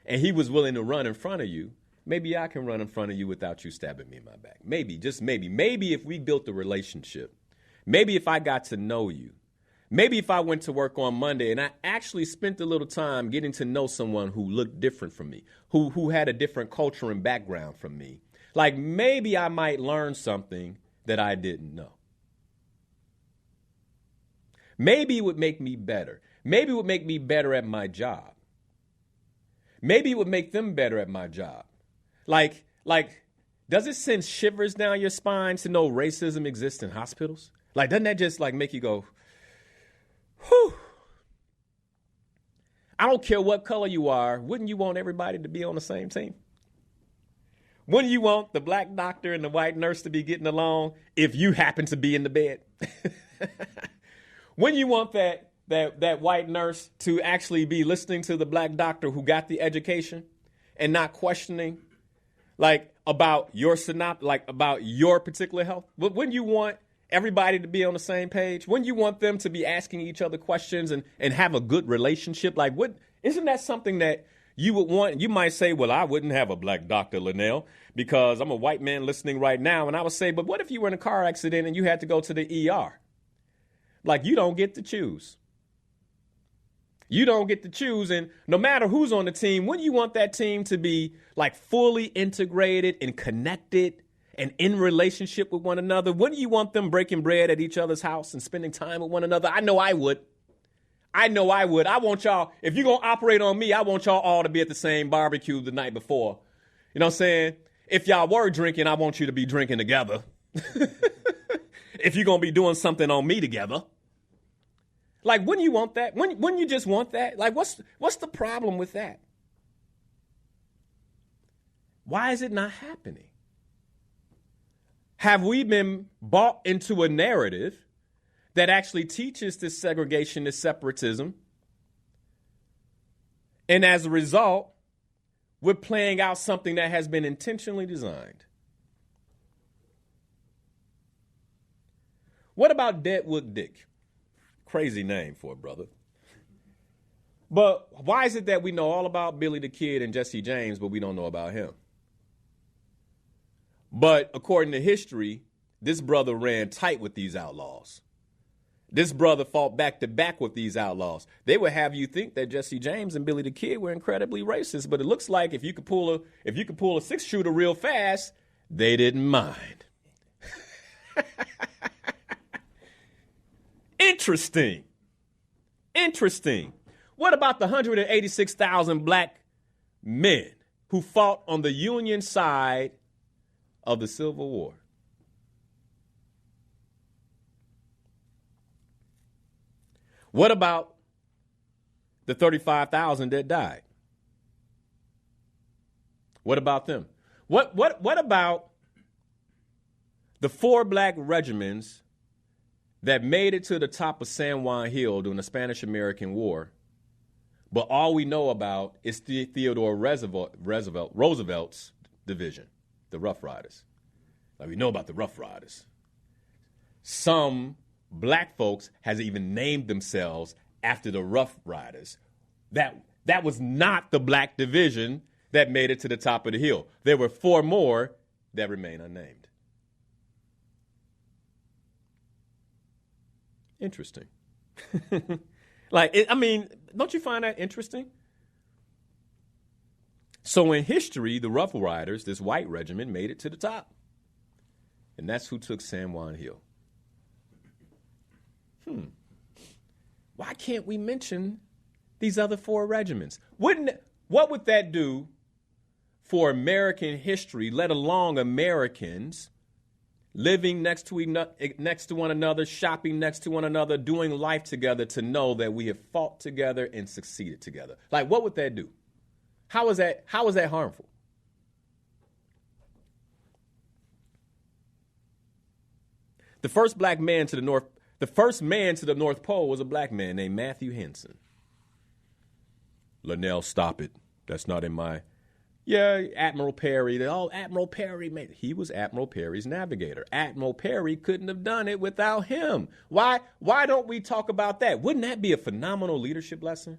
and he was willing to run in front of you, maybe I can run in front of you without you stabbing me in my back. Maybe, just maybe. Maybe if we built a relationship, maybe if I got to know you, maybe if I went to work on Monday and I actually spent a little time getting to know someone who looked different from me, who had a different culture and background from me, like maybe I might learn something that I didn't know. Maybe it would make me better. Maybe it would make me better at my job. Maybe it would make them better at my job. Like, does it send shivers down your spine to know racism exists in hospitals? Like, doesn't that just make you go, whew? I don't care what color you are. Wouldn't you want everybody to be on the same team? Wouldn't you want the black doctor and the white nurse to be getting along if you happen to be in the bed? Wouldn't you want that white nurse to actually be listening to the black doctor who got the education and not questioning about your about your particular health? Wouldn't you want everybody to be on the same page? Wouldn't you want them to be asking each other questions and have a good relationship? Isn't that something that you would want? You might say, well, I wouldn't have a black doctor, Linnell, because I'm a white man listening right now. And I would say, but what if you were in a car accident and you had to go to the ER? Like, you don't get to choose. You don't get to choose. And no matter who's on the team, wouldn't you want that team to be like fully integrated and connected and in relationship with one another? Wouldn't you want them breaking bread at each other's house and spending time with one another? I know I would. I want y'all, if you're going to operate on me, I want y'all all to be at the same barbecue the night before. You know what I'm saying? If y'all were drinking, I want you to be drinking together. If you're going to be doing something on me together. Like, wouldn't you want that? Wouldn't you just want that? Like, what's the problem with that? Why is it not happening? Have we been bought into a narrative that actually teaches this segregation, this separatism? And as a result, we're playing out something that has been intentionally designed. What about Deadwood Dick? Crazy name for a brother. But why is it that we know all about Billy the Kid and Jesse James, but we don't know about him? But according to history, this brother ran tight with these outlaws. This brother fought back to back with these outlaws. They would have you think that Jesse James and Billy the Kid were incredibly racist, but it looks like if you could pull a 6-shooter real fast, they didn't mind. Interesting. What about the 186,000 black men who fought on the Union side of the Civil War? What about the 35,000 that died? What about them? What about the 4 black regiments that made it to the top of San Juan Hill during the Spanish-American War, but all we know about is Theodore Roosevelt's division, the Rough Riders. Like, we know about the Rough Riders. Some black folks has even named themselves after the Rough Riders. That was not the black division that made it to the top of the hill. There were 4 more that remain unnamed. Interesting. Don't you find that interesting? So in history, the Rough Riders, this white regiment, made it to the top. And that's who took San Juan Hill. Why can't we mention these other 4 regiments? What would that do for American history, let alone Americans living next to one another, shopping next to one another, doing life together, to know that we have fought together and succeeded together? Like, what would that do? How is that harmful? The first man to the North Pole was a black man named Matthew Henson. Linnell, stop it. That's not in my... Yeah, Admiral Perry. Admiral Perry. He was Admiral Perry's navigator. Admiral Perry couldn't have done it without him. Why don't we talk about that? Wouldn't that be a phenomenal leadership lesson?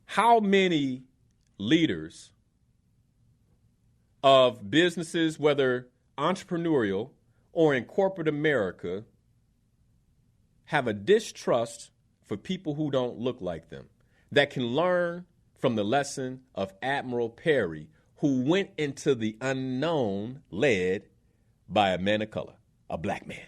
How many leaders of businesses, whether entrepreneurial or in corporate America, have a distrust for people who don't look like them, that can learn from the lesson of Admiral Perry, who went into the unknown led by a man of color, a black man?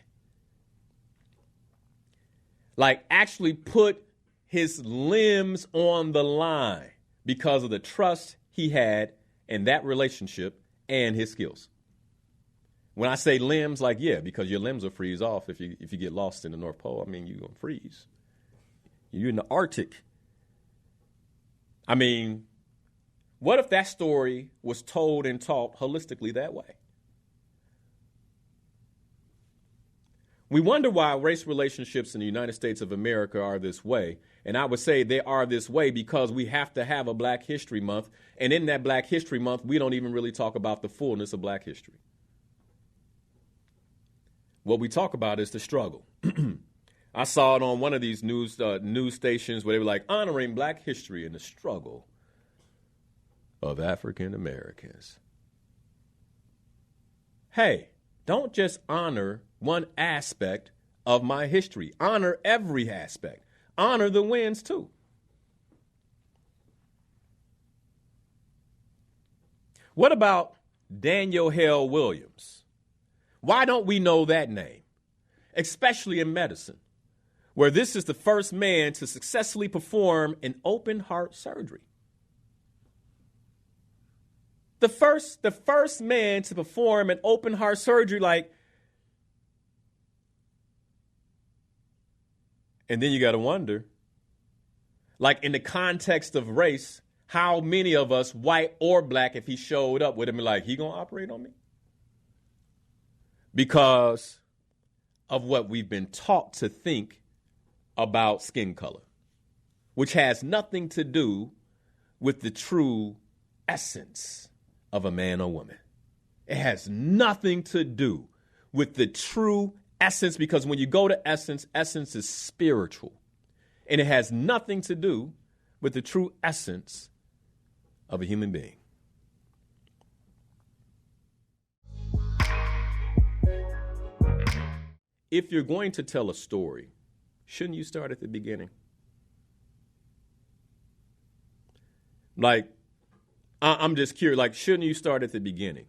Like, actually put his limbs on the line because of the trust he had in that relationship and his skills. When I say limbs, like, yeah, because your limbs will freeze off if you get lost in the North Pole. I mean, you're going to freeze. You're in the Arctic. I mean, what if that story was told and taught holistically that way? We wonder why race relationships in the United States of America are this way. And I would say they are this way because we have to have a Black History Month. And in that Black History Month, we don't even really talk about the fullness of Black history. What we talk about is the struggle. I saw it on one of these news stations where they were like, honoring Black history and the struggle of African Americans. Hey, Don't just honor one aspect of my history. Honor every aspect. Honor the wins too. What about Daniel Hale Williams? Why don't we know that name? Especially in medicine, where this is the first man to successfully perform an open heart surgery. The first man to perform an open heart surgery, and then you got to wonder, in the context of race, how many of us, white or black, if he showed up, would have been like, he gonna operate on me? Because of what we've been taught to think about skin color, which has nothing to do with the true essence of a man or woman. It has nothing to do with the true essence, because when you go to essence, essence is spiritual. And it has nothing to do with the true essence of a human being. If you're going to tell a story, shouldn't you start at the beginning? I'm just curious, shouldn't you start at the beginning?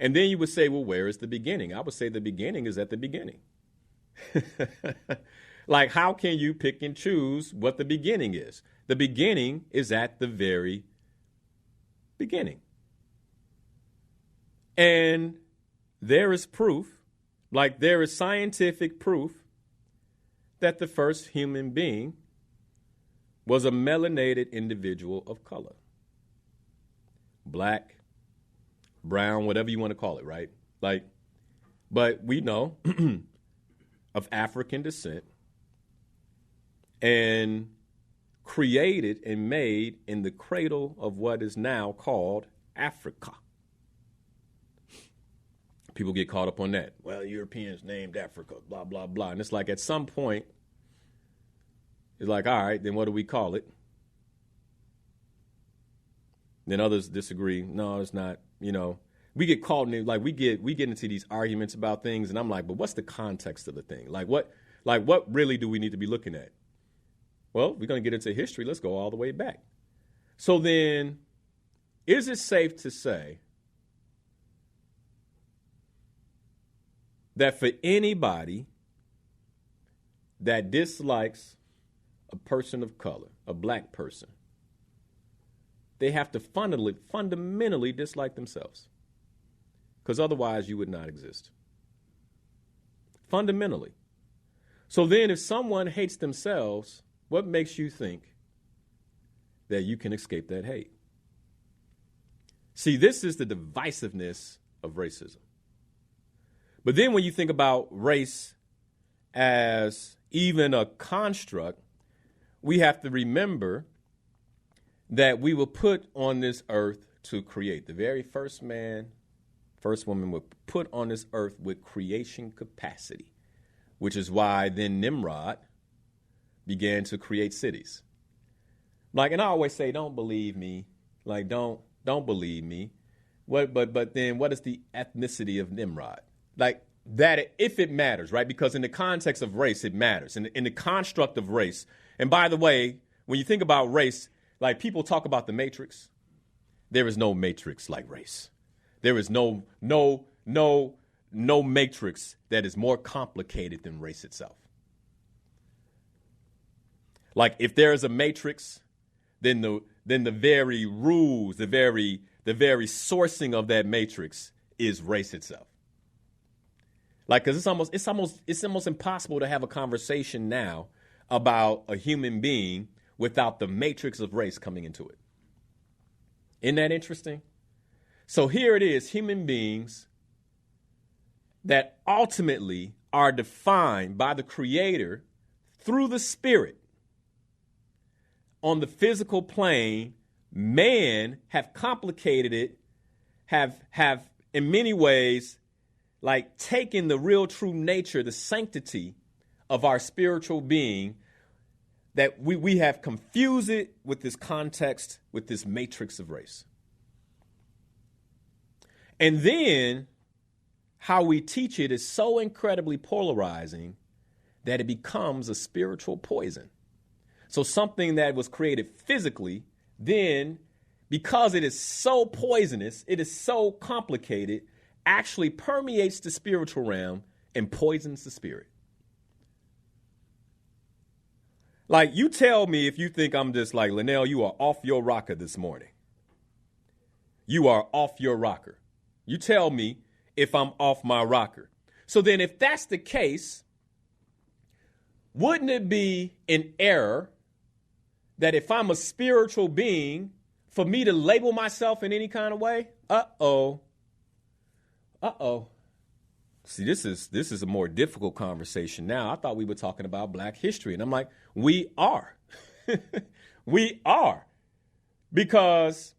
And then you would say, well, where is the beginning? I would say the beginning is at the beginning. How can you pick and choose what the beginning is? The beginning is at the very beginning. And there is proof, there is scientific proof, that the first human being was a melanated individual of color. Black, brown, whatever you want to call it, right? But we know of African descent and created and made in the cradle of what is now called Africa. People get caught up on that. Well, Europeans named Africa, blah, blah, blah. And it's at some point, it's all right, then what do we call it? Then others disagree. No, it's not. We get caught in it. We get into these arguments about things, and I'm like, but what's the context of the thing? What really do we need to be looking at? Well, we're going to get into history. Let's go all the way back. So then, is it safe to say that for anybody that dislikes a person of color, a black person, they have to fundamentally dislike themselves? Because otherwise you would not exist. Fundamentally. So then if someone hates themselves, what makes you think that you can escape that hate? See, this is the divisiveness of racism. But then when you think about race as even a construct, we have to remember that we were put on this earth to create. The very first man, first woman were put on this earth with creation capacity, which is why then Nimrod began to create cities. And I always say, don't believe me. Don't believe me. But then what is the ethnicity of Nimrod? That, if it matters, right? Because in the context of race, it matters. In the construct of race. And by the way, when you think about race, people talk about the matrix. There is no matrix like race. There is no matrix that is more complicated than race itself. If there is a matrix, then the very rules, the very sourcing of that matrix is race itself. Because it's almost impossible to have a conversation now about a human being without the matrix of race coming into it. Isn't that interesting? So here it is, human beings that ultimately are defined by the Creator through the Spirit. On the physical plane, man have complicated it, have in many ways taken the real true nature, the sanctity of our spiritual being, that we have confused it with this context, with this matrix of race. And then how we teach it is so incredibly polarizing that it becomes a spiritual poison. So something that was created physically, then because it is so poisonous, it is so complicated, actually permeates the spiritual realm and poisons the spirit. Like, you tell me if you think I'm just like, Linnell, you are off your rocker this morning. You are off your rocker. You tell me if I'm off my rocker. So then if that's the case, wouldn't it be an error that if I'm a spiritual being, for me to label myself in any kind of way? Uh-oh. See, this is a more difficult conversation now. I thought we were talking about Black history. And I'm like, we are. We are. Because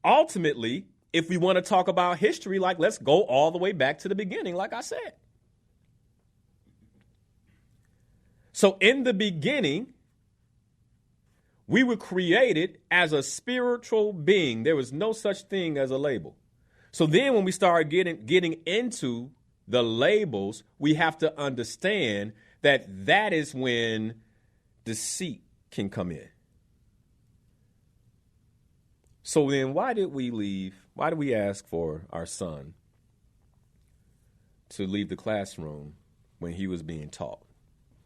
ultimately, if we want to talk about history, like, let's go all the way back to the beginning, like I said. So in the beginning, we were created as a spiritual being. There was no such thing as a label. So then when we start getting into the labels, we have to understand that is when deceit can come in. So then why did we leave? Why did we ask for our son to leave the classroom when he was being taught,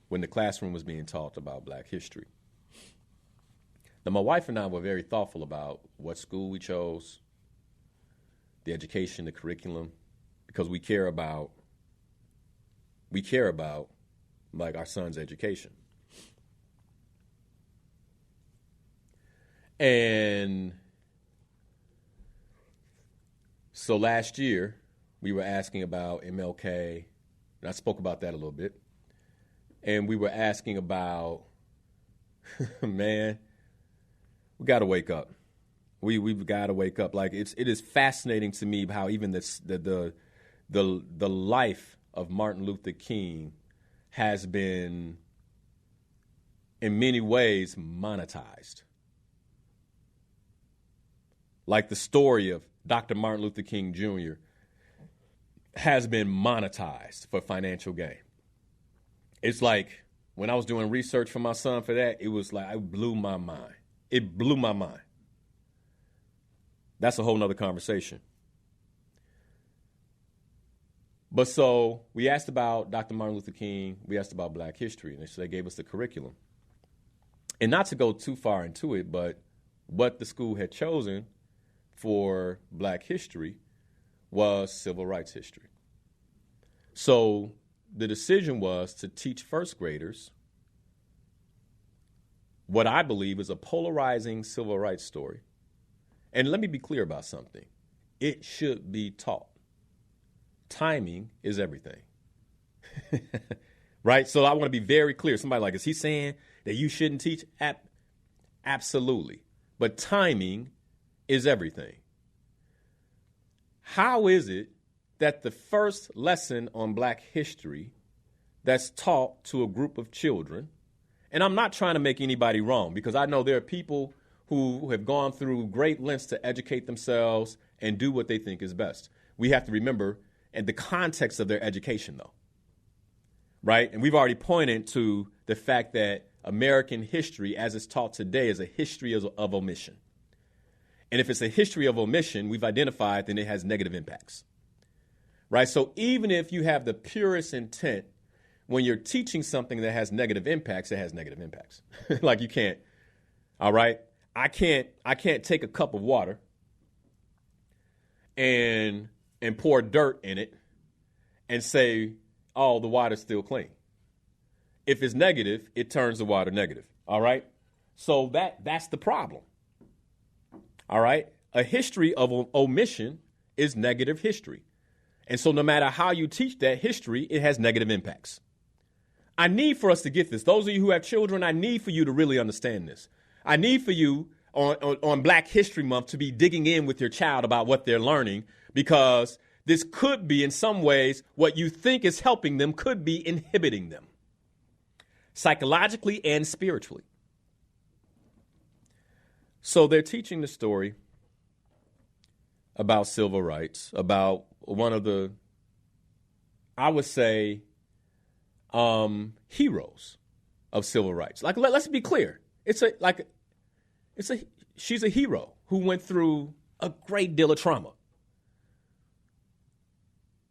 when the classroom was being taught about Black history? Now, my wife and I were very thoughtful about what school we chose, the education, the curriculum, because we care about like our son's education. And so last year we were asking about MLK, and I spoke about that a little bit. And we were asking about, man, we got to wake up. We've got to wake up. Like, it is fascinating to me how even the life of Martin Luther King has been, in many ways, monetized. Like the story of Dr. Martin Luther King Jr. has been monetized for financial gain. It's like when I was doing research for my son for that, it was like, it blew my mind. It blew my mind. That's a whole nother conversation. But so we asked about Dr. Martin Luther King. We asked about Black history, and so they gave us the curriculum. And not to go too far into it, but what the school had chosen for Black history was civil rights history. So the decision was to teach first graders what I believe is a polarizing civil rights story. And let me be clear about something. It should be taught. Timing is everything. Right? So I want to be very clear. Somebody like, is he saying that you shouldn't teach? Absolutely. But timing is everything. How is it that the first lesson on Black history that's taught to a group of children, and I'm not trying to make anybody wrong, because I know there are people who have gone through great lengths to educate themselves and do what they think is best. We have to remember in the context of their education, though, right? And we've already pointed to the fact that American history, as it's taught today, is a history of omission. And if it's a history of omission, we've identified then it has negative impacts, right? So even if you have the purest intent, when you're teaching something that has negative impacts, it has negative impacts. Like, you can't, all right? I can't take a cup of water and pour dirt in it and say, oh, the water's still clean. If it's negative, it turns the water negative. All right? So that's the problem. All right? A history of omission is negative history. And so no matter how you teach that history, it has negative impacts. I need for us to get this. Those of you who have children, I need for you to really understand this. I need for you on Black History Month to be digging in with your child about what they're learning, because this could be, in some ways, what you think is helping them could be inhibiting them, psychologically and spiritually. So they're teaching the story about civil rights, about one of the I would say, heroes of civil rights. Like, let's be clear. She's a hero who went through a great deal of trauma.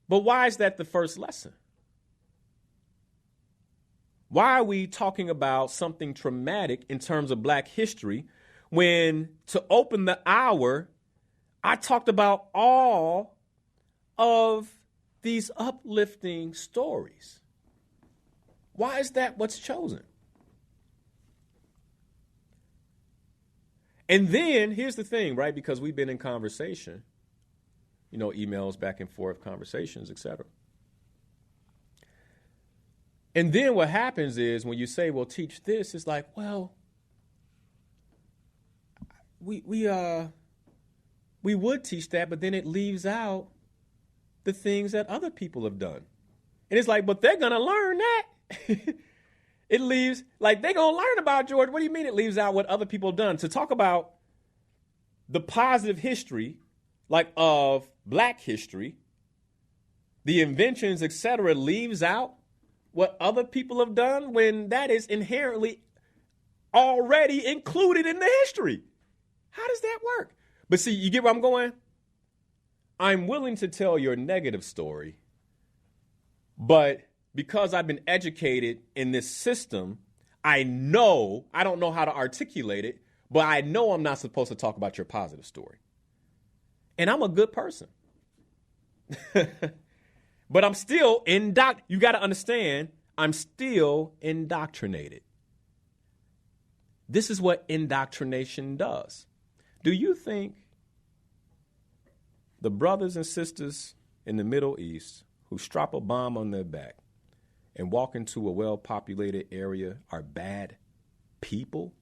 But why is that the first lesson? Why are we talking about something traumatic in terms of Black history when, to open the hour, I talked about all of these uplifting stories? Why is that what's chosen? And then here's the thing, right? Because we've been in conversation, emails back and forth, conversations, etc. And then what happens is when you say, well, teach this, it's like, well, we would teach that, but then it leaves out the things that other people have done. And it's like, but they're going to learn that. It leaves, like, they're going to learn about George. What do you mean it leaves out what other people have done? To talk about the positive history, like of Black history, the inventions, etc., leaves out what other people have done when that is inherently already included in the history. How does that work? But see, you get where I'm going? I'm willing to tell your negative story, but because I've been educated in this system, I don't know how to articulate it, but I know I'm not supposed to talk about your positive story. And I'm a good person. But I'm still you got to understand, I'm still indoctrinated. This is what indoctrination does. Do you think the brothers and sisters in the Middle East who strap a bomb on their back and walk into a well-populated area are bad people?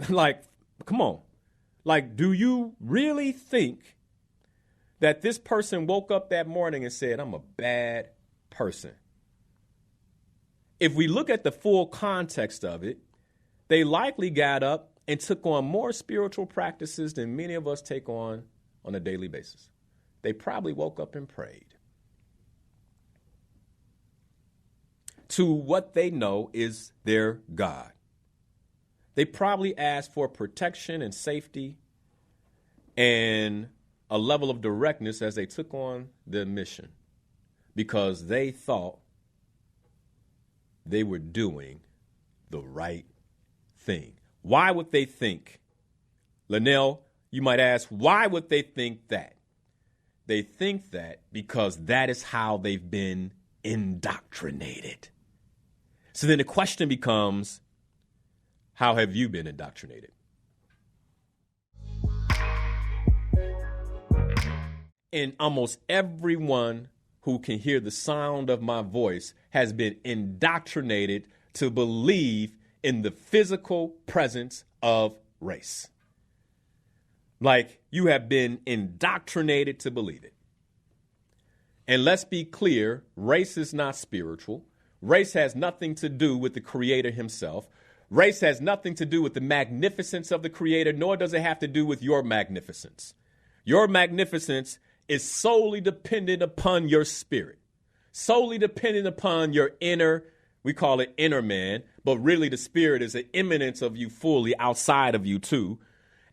Like, come on. Like, do you really think that this person woke up that morning and said, I'm a bad person? If we look at the full context of it, they likely got up and took on more spiritual practices than many of us take on a daily basis. They probably woke up and prayed to what they know is their God. They probably asked for protection and safety and a level of directness as they took on the mission because they thought they were doing the right thing. Why would they think? Linnell, you might ask, why would they think that? They think that because that is how they've been indoctrinated. So then the question becomes, how have you been indoctrinated? And almost everyone who can hear the sound of my voice has been indoctrinated to believe in the physical presence of race. Like, you have been indoctrinated to believe it. And let's be clear, race is not spiritual. Race has nothing to do with the Creator himself. Race has nothing to do with the magnificence of the Creator, nor does it have to do with your magnificence. Your magnificence is solely dependent upon your spirit, solely dependent upon your inner, we call it inner man, but really the spirit is an eminence of you fully outside of you too.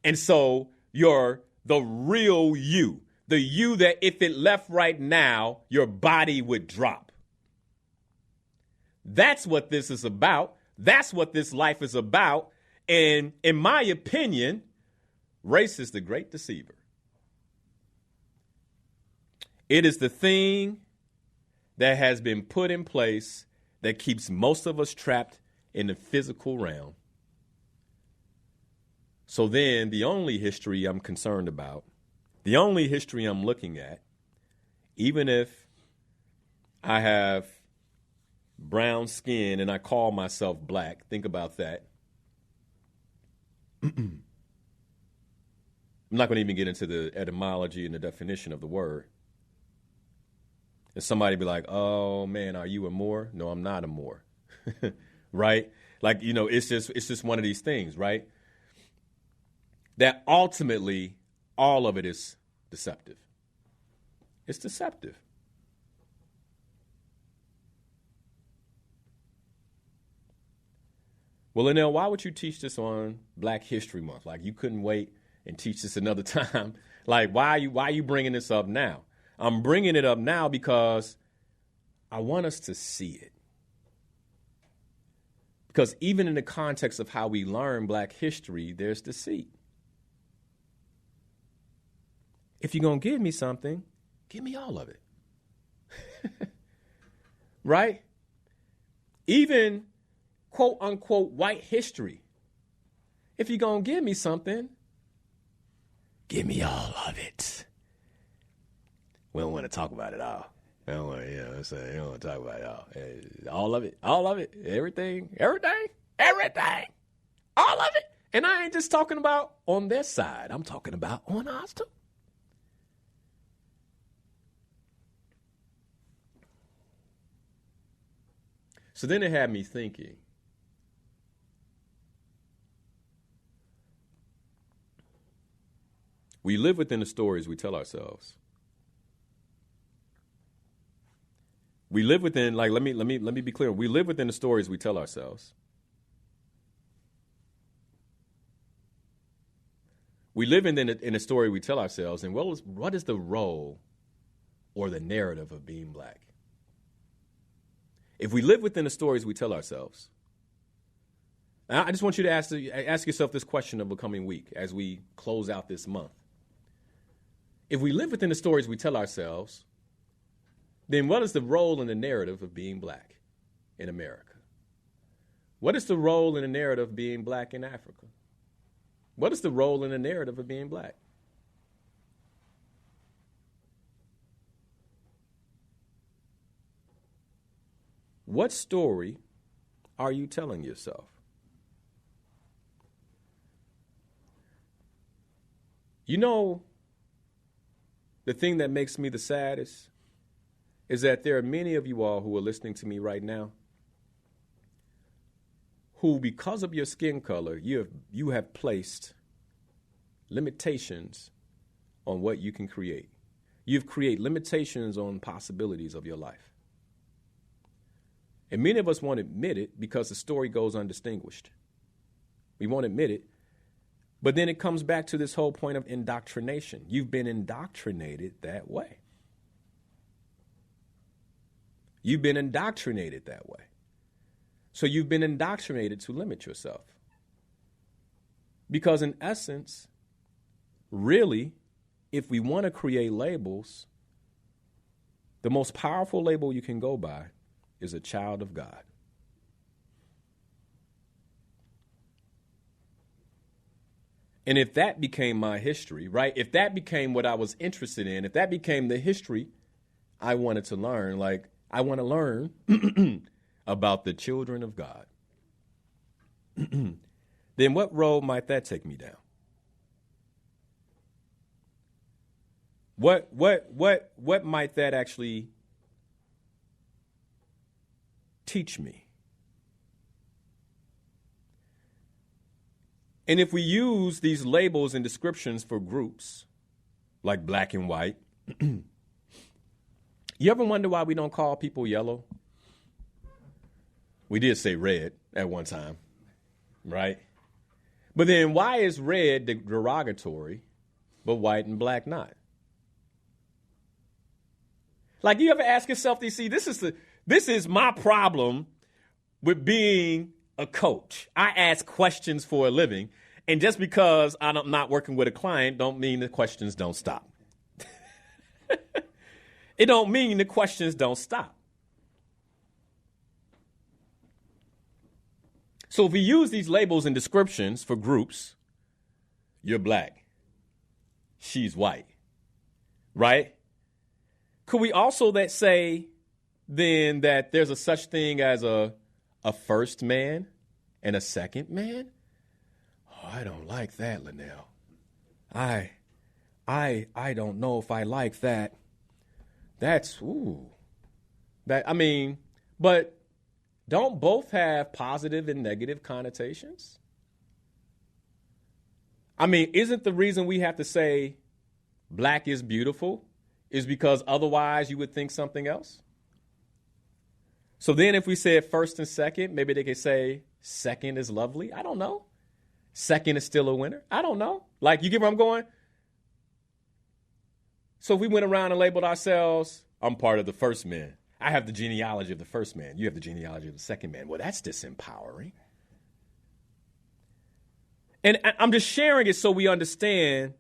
And so you're the real you, the you that if it left right now, your body would drop. That's what this is about. That's what this life is about. And in my opinion, race is the great deceiver. It is the thing that has been put in place that keeps most of us trapped in the physical realm. So then the only history I'm concerned about, the only history I'm looking at, even if I have brown skin and I call myself black, think about that. I'm not going to even get into the etymology and the definition of the word. And somebody be like, oh man, are you a Moor? No, I'm not a Moor. Right? Like, it's just one of these things, right? That ultimately all of it is deceptive. It's deceptive. Well, Linnell, why would you teach this on Black History Month? Like, you couldn't wait and teach this another time. Like, why are you bringing this up now? I'm bringing it up now because I want us to see it. Because even in the context of how we learn Black history, there's deceit. If you're going to give me something, give me all of it. Right? Even quote unquote white history. If you're going to give me something, give me all of it. We don't want to talk about it all. I don't want to, you don't want to talk about it all. All of it, everything, all of it. And I ain't just talking about on their side. I'm talking about on ours too. So then it had me thinking, we live within the stories we tell ourselves. We live within, like, let me be clear. We live within the stories we tell ourselves. We live in a story we tell ourselves, and what is the role or the narrative of being Black? If we live within the stories we tell ourselves, I just want you to ask yourself this question of the coming week as we close out this month. If we live within the stories we tell ourselves, then what is the role in the narrative of being Black in America? What is the role in the narrative of being Black in Africa? What is the role in the narrative of being Black? What story are you telling yourself? You know, the thing that makes me the saddest is that there are many of you all who are listening to me right now who, because of your skin color, you have placed limitations on what you can create. You've created limitations on possibilities of your life. And many of us won't admit it because the story goes undistinguished. We won't admit it. But then it comes back to this whole point of indoctrination. You've been indoctrinated that way. You've been indoctrinated that way. So you've been indoctrinated to limit yourself. Because in essence, really, if we want to create labels, the most powerful label you can go by is a child of God. And if that became my history, right? If that became what I was interested in, if that became the history I wanted to learn, like I want to learn about the children of God, then what road might that take me down? What might that actually teach me? And if we use these labels and descriptions for groups like Black and white, you ever wonder why we don't call people yellow? We did say red at one time, right? But then why is red derogatory, but white and Black not? Like, you ever ask yourself, this is my problem with being a coach. I ask questions for a living, and just because I'm not working with a client don't mean the questions don't stop. It don't mean the questions don't stop. So if we use these labels and descriptions for groups, you're Black, she's white, right? Could we also say then that there's a such thing as a first man and a second man? Oh, I don't like that, Linnell. I don't know if I like that. But don't both have positive and negative connotations? I mean, isn't the reason we have to say Black is beautiful is because otherwise you would think something else. So then if we said first and second, maybe they could say second is lovely. I don't know. Second is still a winner. I don't know. Like, you get where I'm going? So if we went around and labeled ourselves, I'm part of the first man. I have the genealogy of the first man. You have the genealogy of the second man. Well, that's disempowering. And I'm just sharing it so we understand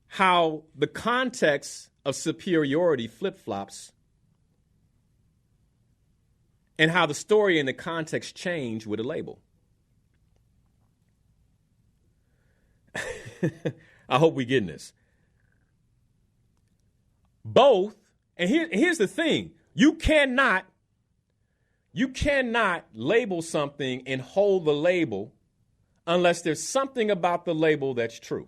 how the context of superiority flip-flops and how the story and the context change with a label. I hope we're getting this. Both, and here's the thing. You cannot label something and hold the label unless there's something about the label that's true.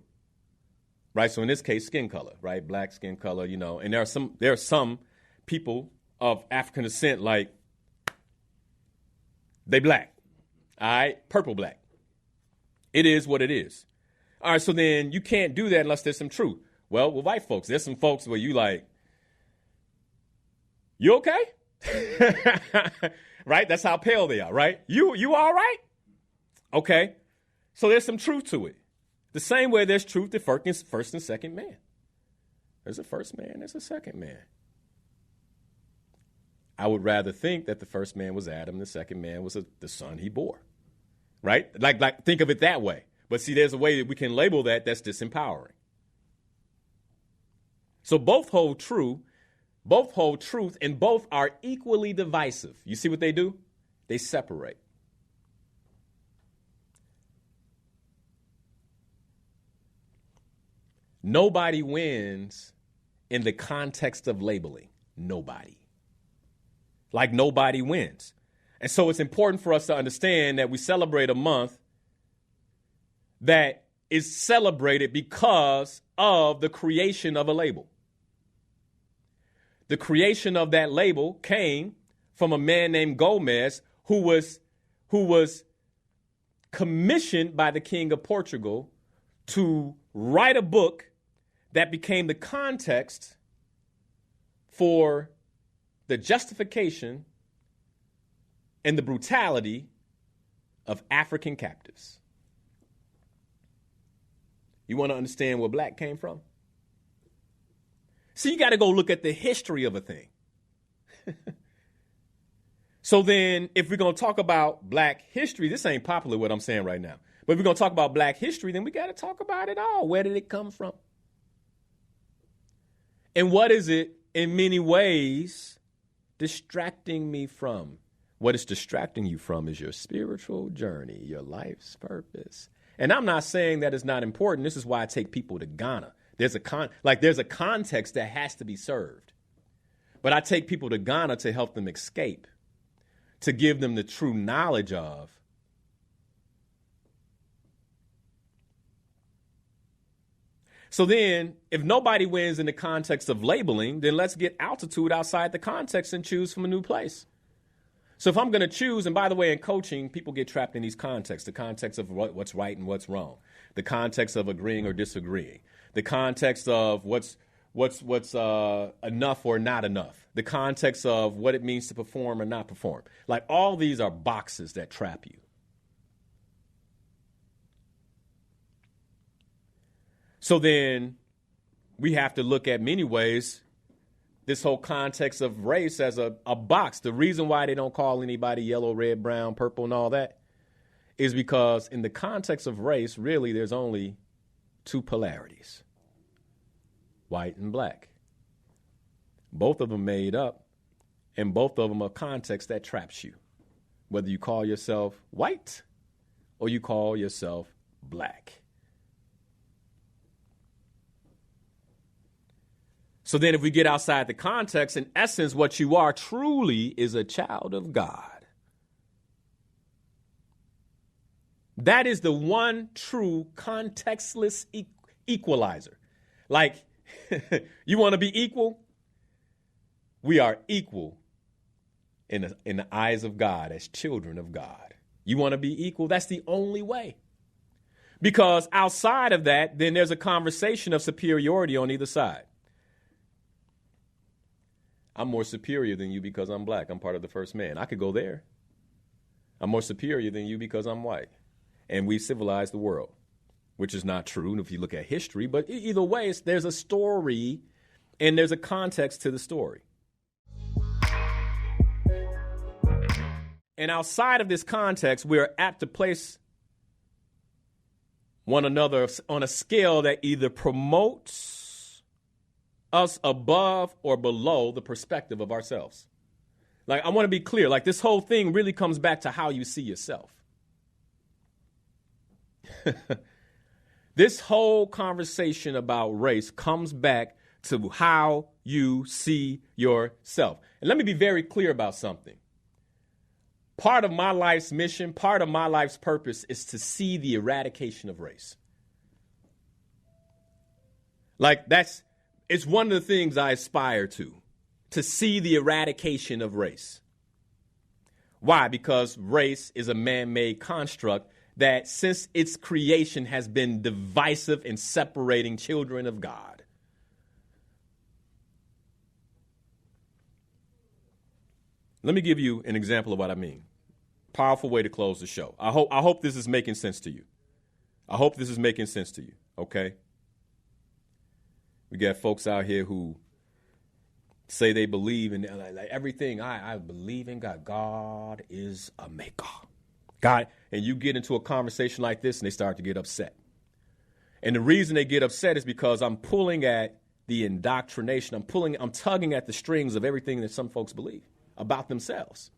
Right? So in this case, skin color, right? Black skin color, and there are some people of African descent, like, they black. All right? Purple black. It is what it is. All right, so then you can't do that unless there's some truth. Well, with white folks, there's some folks where you like, you okay? Right? That's how pale they are, right? You all right? Okay. So there's some truth to it. The same way there's truth to first and second man. There's a first man, there's a second man. I would rather think that the first man was Adam, the second man was the son he bore. Right? Like think of it that way. But see, there's a way that we can label that's disempowering. So both hold truth, and both are equally divisive. You see what they do? They separate. Nobody wins in the context of labeling. Nobody. Like, nobody wins. And so it's important for us to understand that we celebrate a month that is celebrated because of the creation of a label. The creation of that label came from a man named Gomez who was commissioned by the King of Portugal to write a book that became the context for the justification and the brutality of African captives. You want to understand where black came from? So you got to go look at the history of a thing. So then if we're going to talk about black history, this ain't popular what I'm saying right now, but if we're going to talk about black history, then we got to talk about it all. Where did it come from? And what is it in many ways distracting me from? What it's distracting you from is your spiritual journey, your life's purpose. And I'm not saying that it's not important. This is why I take people to Ghana. There's a context that has to be served. But I take people to Ghana to help them escape, to give them the true knowledge of So then, if nobody wins in the context of labeling, then let's get altitude outside the context and choose from a new place. So if I'm going to choose, and by the way, in coaching, people get trapped in these contexts, the context of what's right and what's wrong, the context of agreeing or disagreeing, the context of what's enough or not enough, the context of what it means to perform or not perform. Like, all these are boxes that trap you. So then we have to look at many ways this whole context of race as a box. The reason why they don't call anybody yellow, red, brown, purple, and all that is because in the context of race, really, there's only two polarities, white and black. Both of them made up, and both of them are context that traps you, whether you call yourself white or you call yourself black. So then if we get outside the context, in essence, what you are truly is a child of God. That is the one true contextless equalizer. Like, you want to be equal? We are equal in the eyes of God as children of God. You want to be equal? That's the only way. Because outside of that, then there's a conversation of superiority on either side. I'm more superior than you because I'm black. I'm part of the first man. I could go there. I'm more superior than you because I'm white. And we civilized the world, which is not true if you look at history. But either way, there's a story and there's a context to the story. And outside of this context, we are apt to place one another on a scale that either promotes us above or below the perspective of ourselves. Like, I want to be clear, like this whole thing really comes back to how you see yourself. This whole conversation about race comes back to how you see yourself. And let me be very clear about something. Part of my life's mission, part of my life's purpose is to see the eradication of race. Like it's one of the things I aspire to see the eradication of race. Why? Because race is a man-made construct that since its creation has been divisive in separating children of God. Let me give you an example of what I mean. Powerful way to close the show. I hope this is making sense to you. I hope this is making sense to you, okay? We got folks out here who say they believe in like everything. I believe in God. God is a maker. God, and you get into a conversation like this and they start to get upset. And the reason they get upset is because I'm pulling at the indoctrination. I'm tugging at the strings of everything that some folks believe about themselves.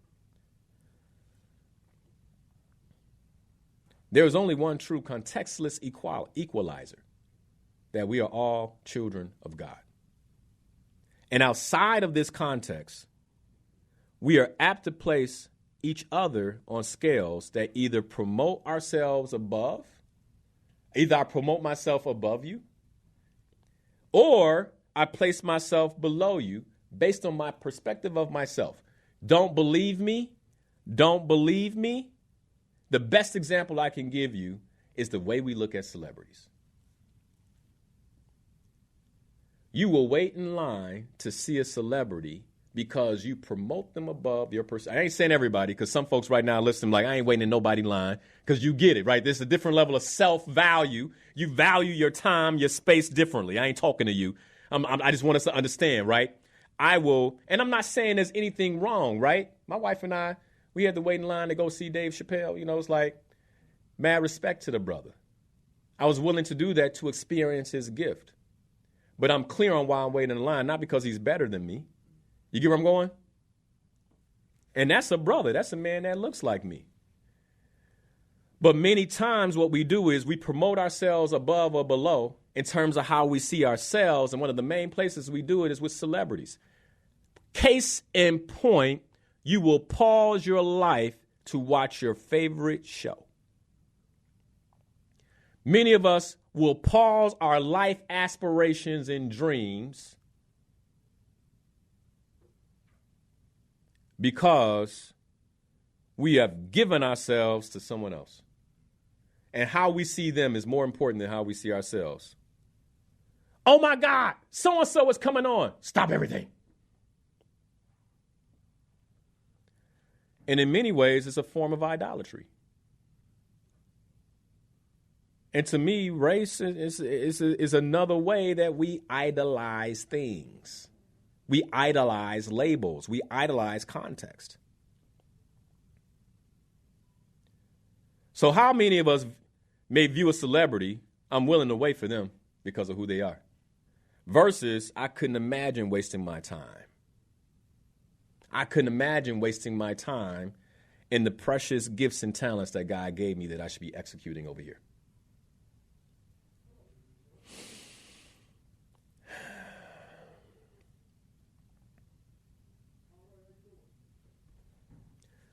There is only one true contextless equalizer, that we are all children of God. And outside of this context, we are apt to place each other on scales that either promote ourselves above, either I promote myself above you, or I place myself below you based on my perspective of myself. Don't believe me? Don't believe me? The best example I can give you is the way we look at celebrities. You will wait in line to see a celebrity because you promote them above your person. I ain't saying everybody, because some folks right now listen like, I ain't waiting in nobody line, because you get it, right? There's a different level of self-value. You value your time, your space differently. I ain't talking to you. I just want us to understand, right? I will, and I'm not saying there's anything wrong, right? My wife and I, we had to wait in line to go see Dave Chappelle. You know, it's like mad respect to the brother. I was willing to do that to experience his gift. But I'm clear on why I'm waiting in line, not because he's better than me. You get where I'm going? And that's a brother. That's a man that looks like me. But many times what we do is we promote ourselves above or below in terms of how we see ourselves. And one of the main places we do it is with celebrities. Case in point, you will pause your life to watch your favorite show. Many of us will pause our life aspirations and dreams because we have given ourselves to someone else. And how we see them is more important than how we see ourselves. Oh my God, so-and-so is coming on. Stop everything. And in many ways, it's a form of idolatry. And to me, race is another way that we idolize things. We idolize labels. We idolize context. So how many of us may view a celebrity, I'm willing to wait for them because of who they are, versus I couldn't imagine wasting my time. I couldn't imagine wasting my time in the precious gifts and talents that God gave me that I should be executing over here.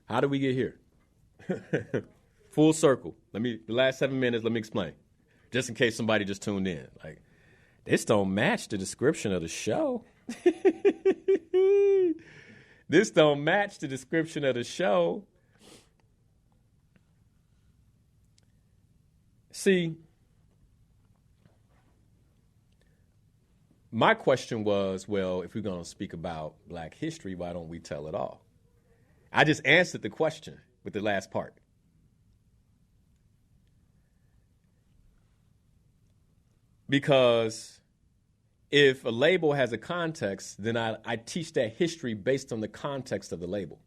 How did we get here? Full circle. The last 7 minutes, let me explain. Just in case somebody just tuned in. Like, this don't match the description of the show. This don't match the description of the show. See, my question was, well, if we're going to speak about Black history, why don't we tell it all? I just answered the question with the last part. Because if a label has a context, then I teach that history based on the context of the label.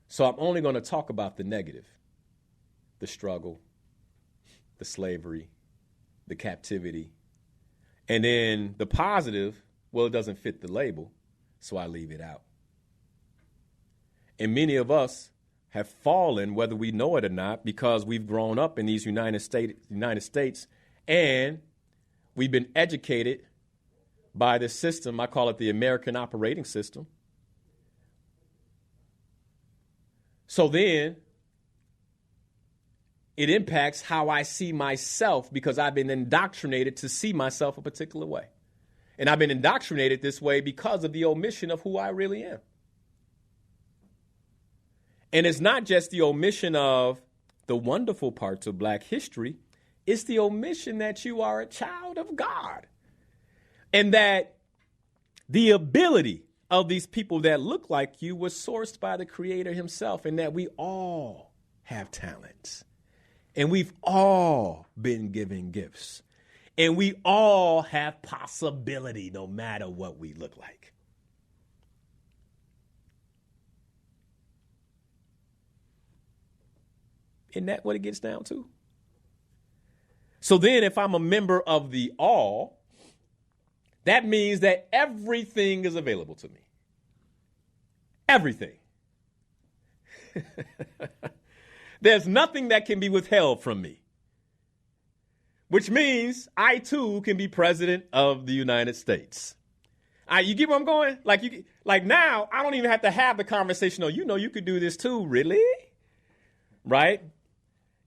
So I'm only going to talk about the negative, the struggle, the slavery, the captivity. And then the positive, well, it doesn't fit the label, so I leave it out. And many of us have fallen, whether we know it or not, because we've grown up in these United States, and we've been educated by this system. I call it the American operating system. So then it impacts how I see myself, because I've been indoctrinated to see myself a particular way. And I've been indoctrinated this way because of the omission of who I really am. And it's not just the omission of the wonderful parts of Black history. It's the omission that you are a child of God. And that the ability of these people that look like you was sourced by the Creator himself, and that we all have talents. And we've all been given gifts. And we all have possibility, no matter what we look like. Isn't that what it gets down to? So then if I'm a member of the all, that means that everything is available to me. Everything. There's nothing that can be withheld from me. Which means I too can be president of the United States. You get where I'm going? Like now, I don't even have to have the conversation. Oh, you could do this too, really? Right?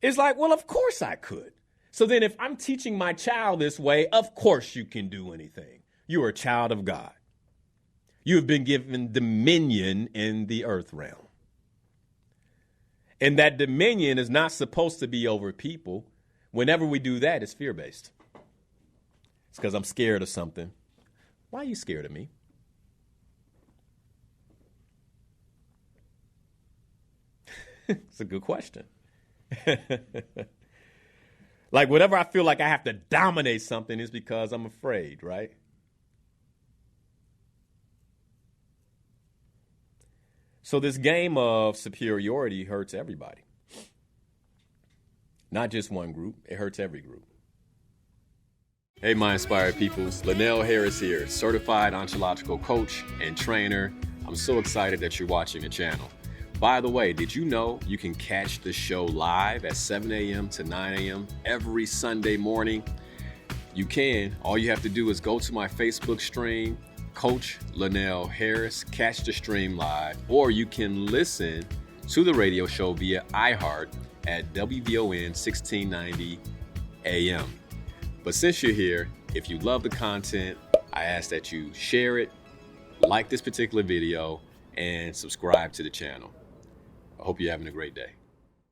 It's like, well, of course I could. So then if I'm teaching my child this way, of course you can do anything. You are a child of God. You have been given dominion in the earth realm. And that dominion is not supposed to be over people. Whenever we do that, it's fear-based. It's because I'm scared of something. Why are you scared of me? It's a good question. Like whenever I feel like I have to dominate something, is because I'm afraid, right? So this game of superiority hurts everybody. Not just one group, it hurts every group. Hey, my inspired peoples, Linnell Harris here, certified ontological coach and trainer. I'm so excited that you're watching the channel. By the way, did you know you can catch the show live at 7 a.m. to 9 a.m. every Sunday morning? You can. All you have to do is go to my Facebook stream, Coach Linnell Harris, catch the stream live, or you can listen to the radio show via iHeart at WVON 1690 AM. But since you're here, if you love the content, I ask that you share it, like this particular video, and subscribe to the channel. I hope you're having a great day.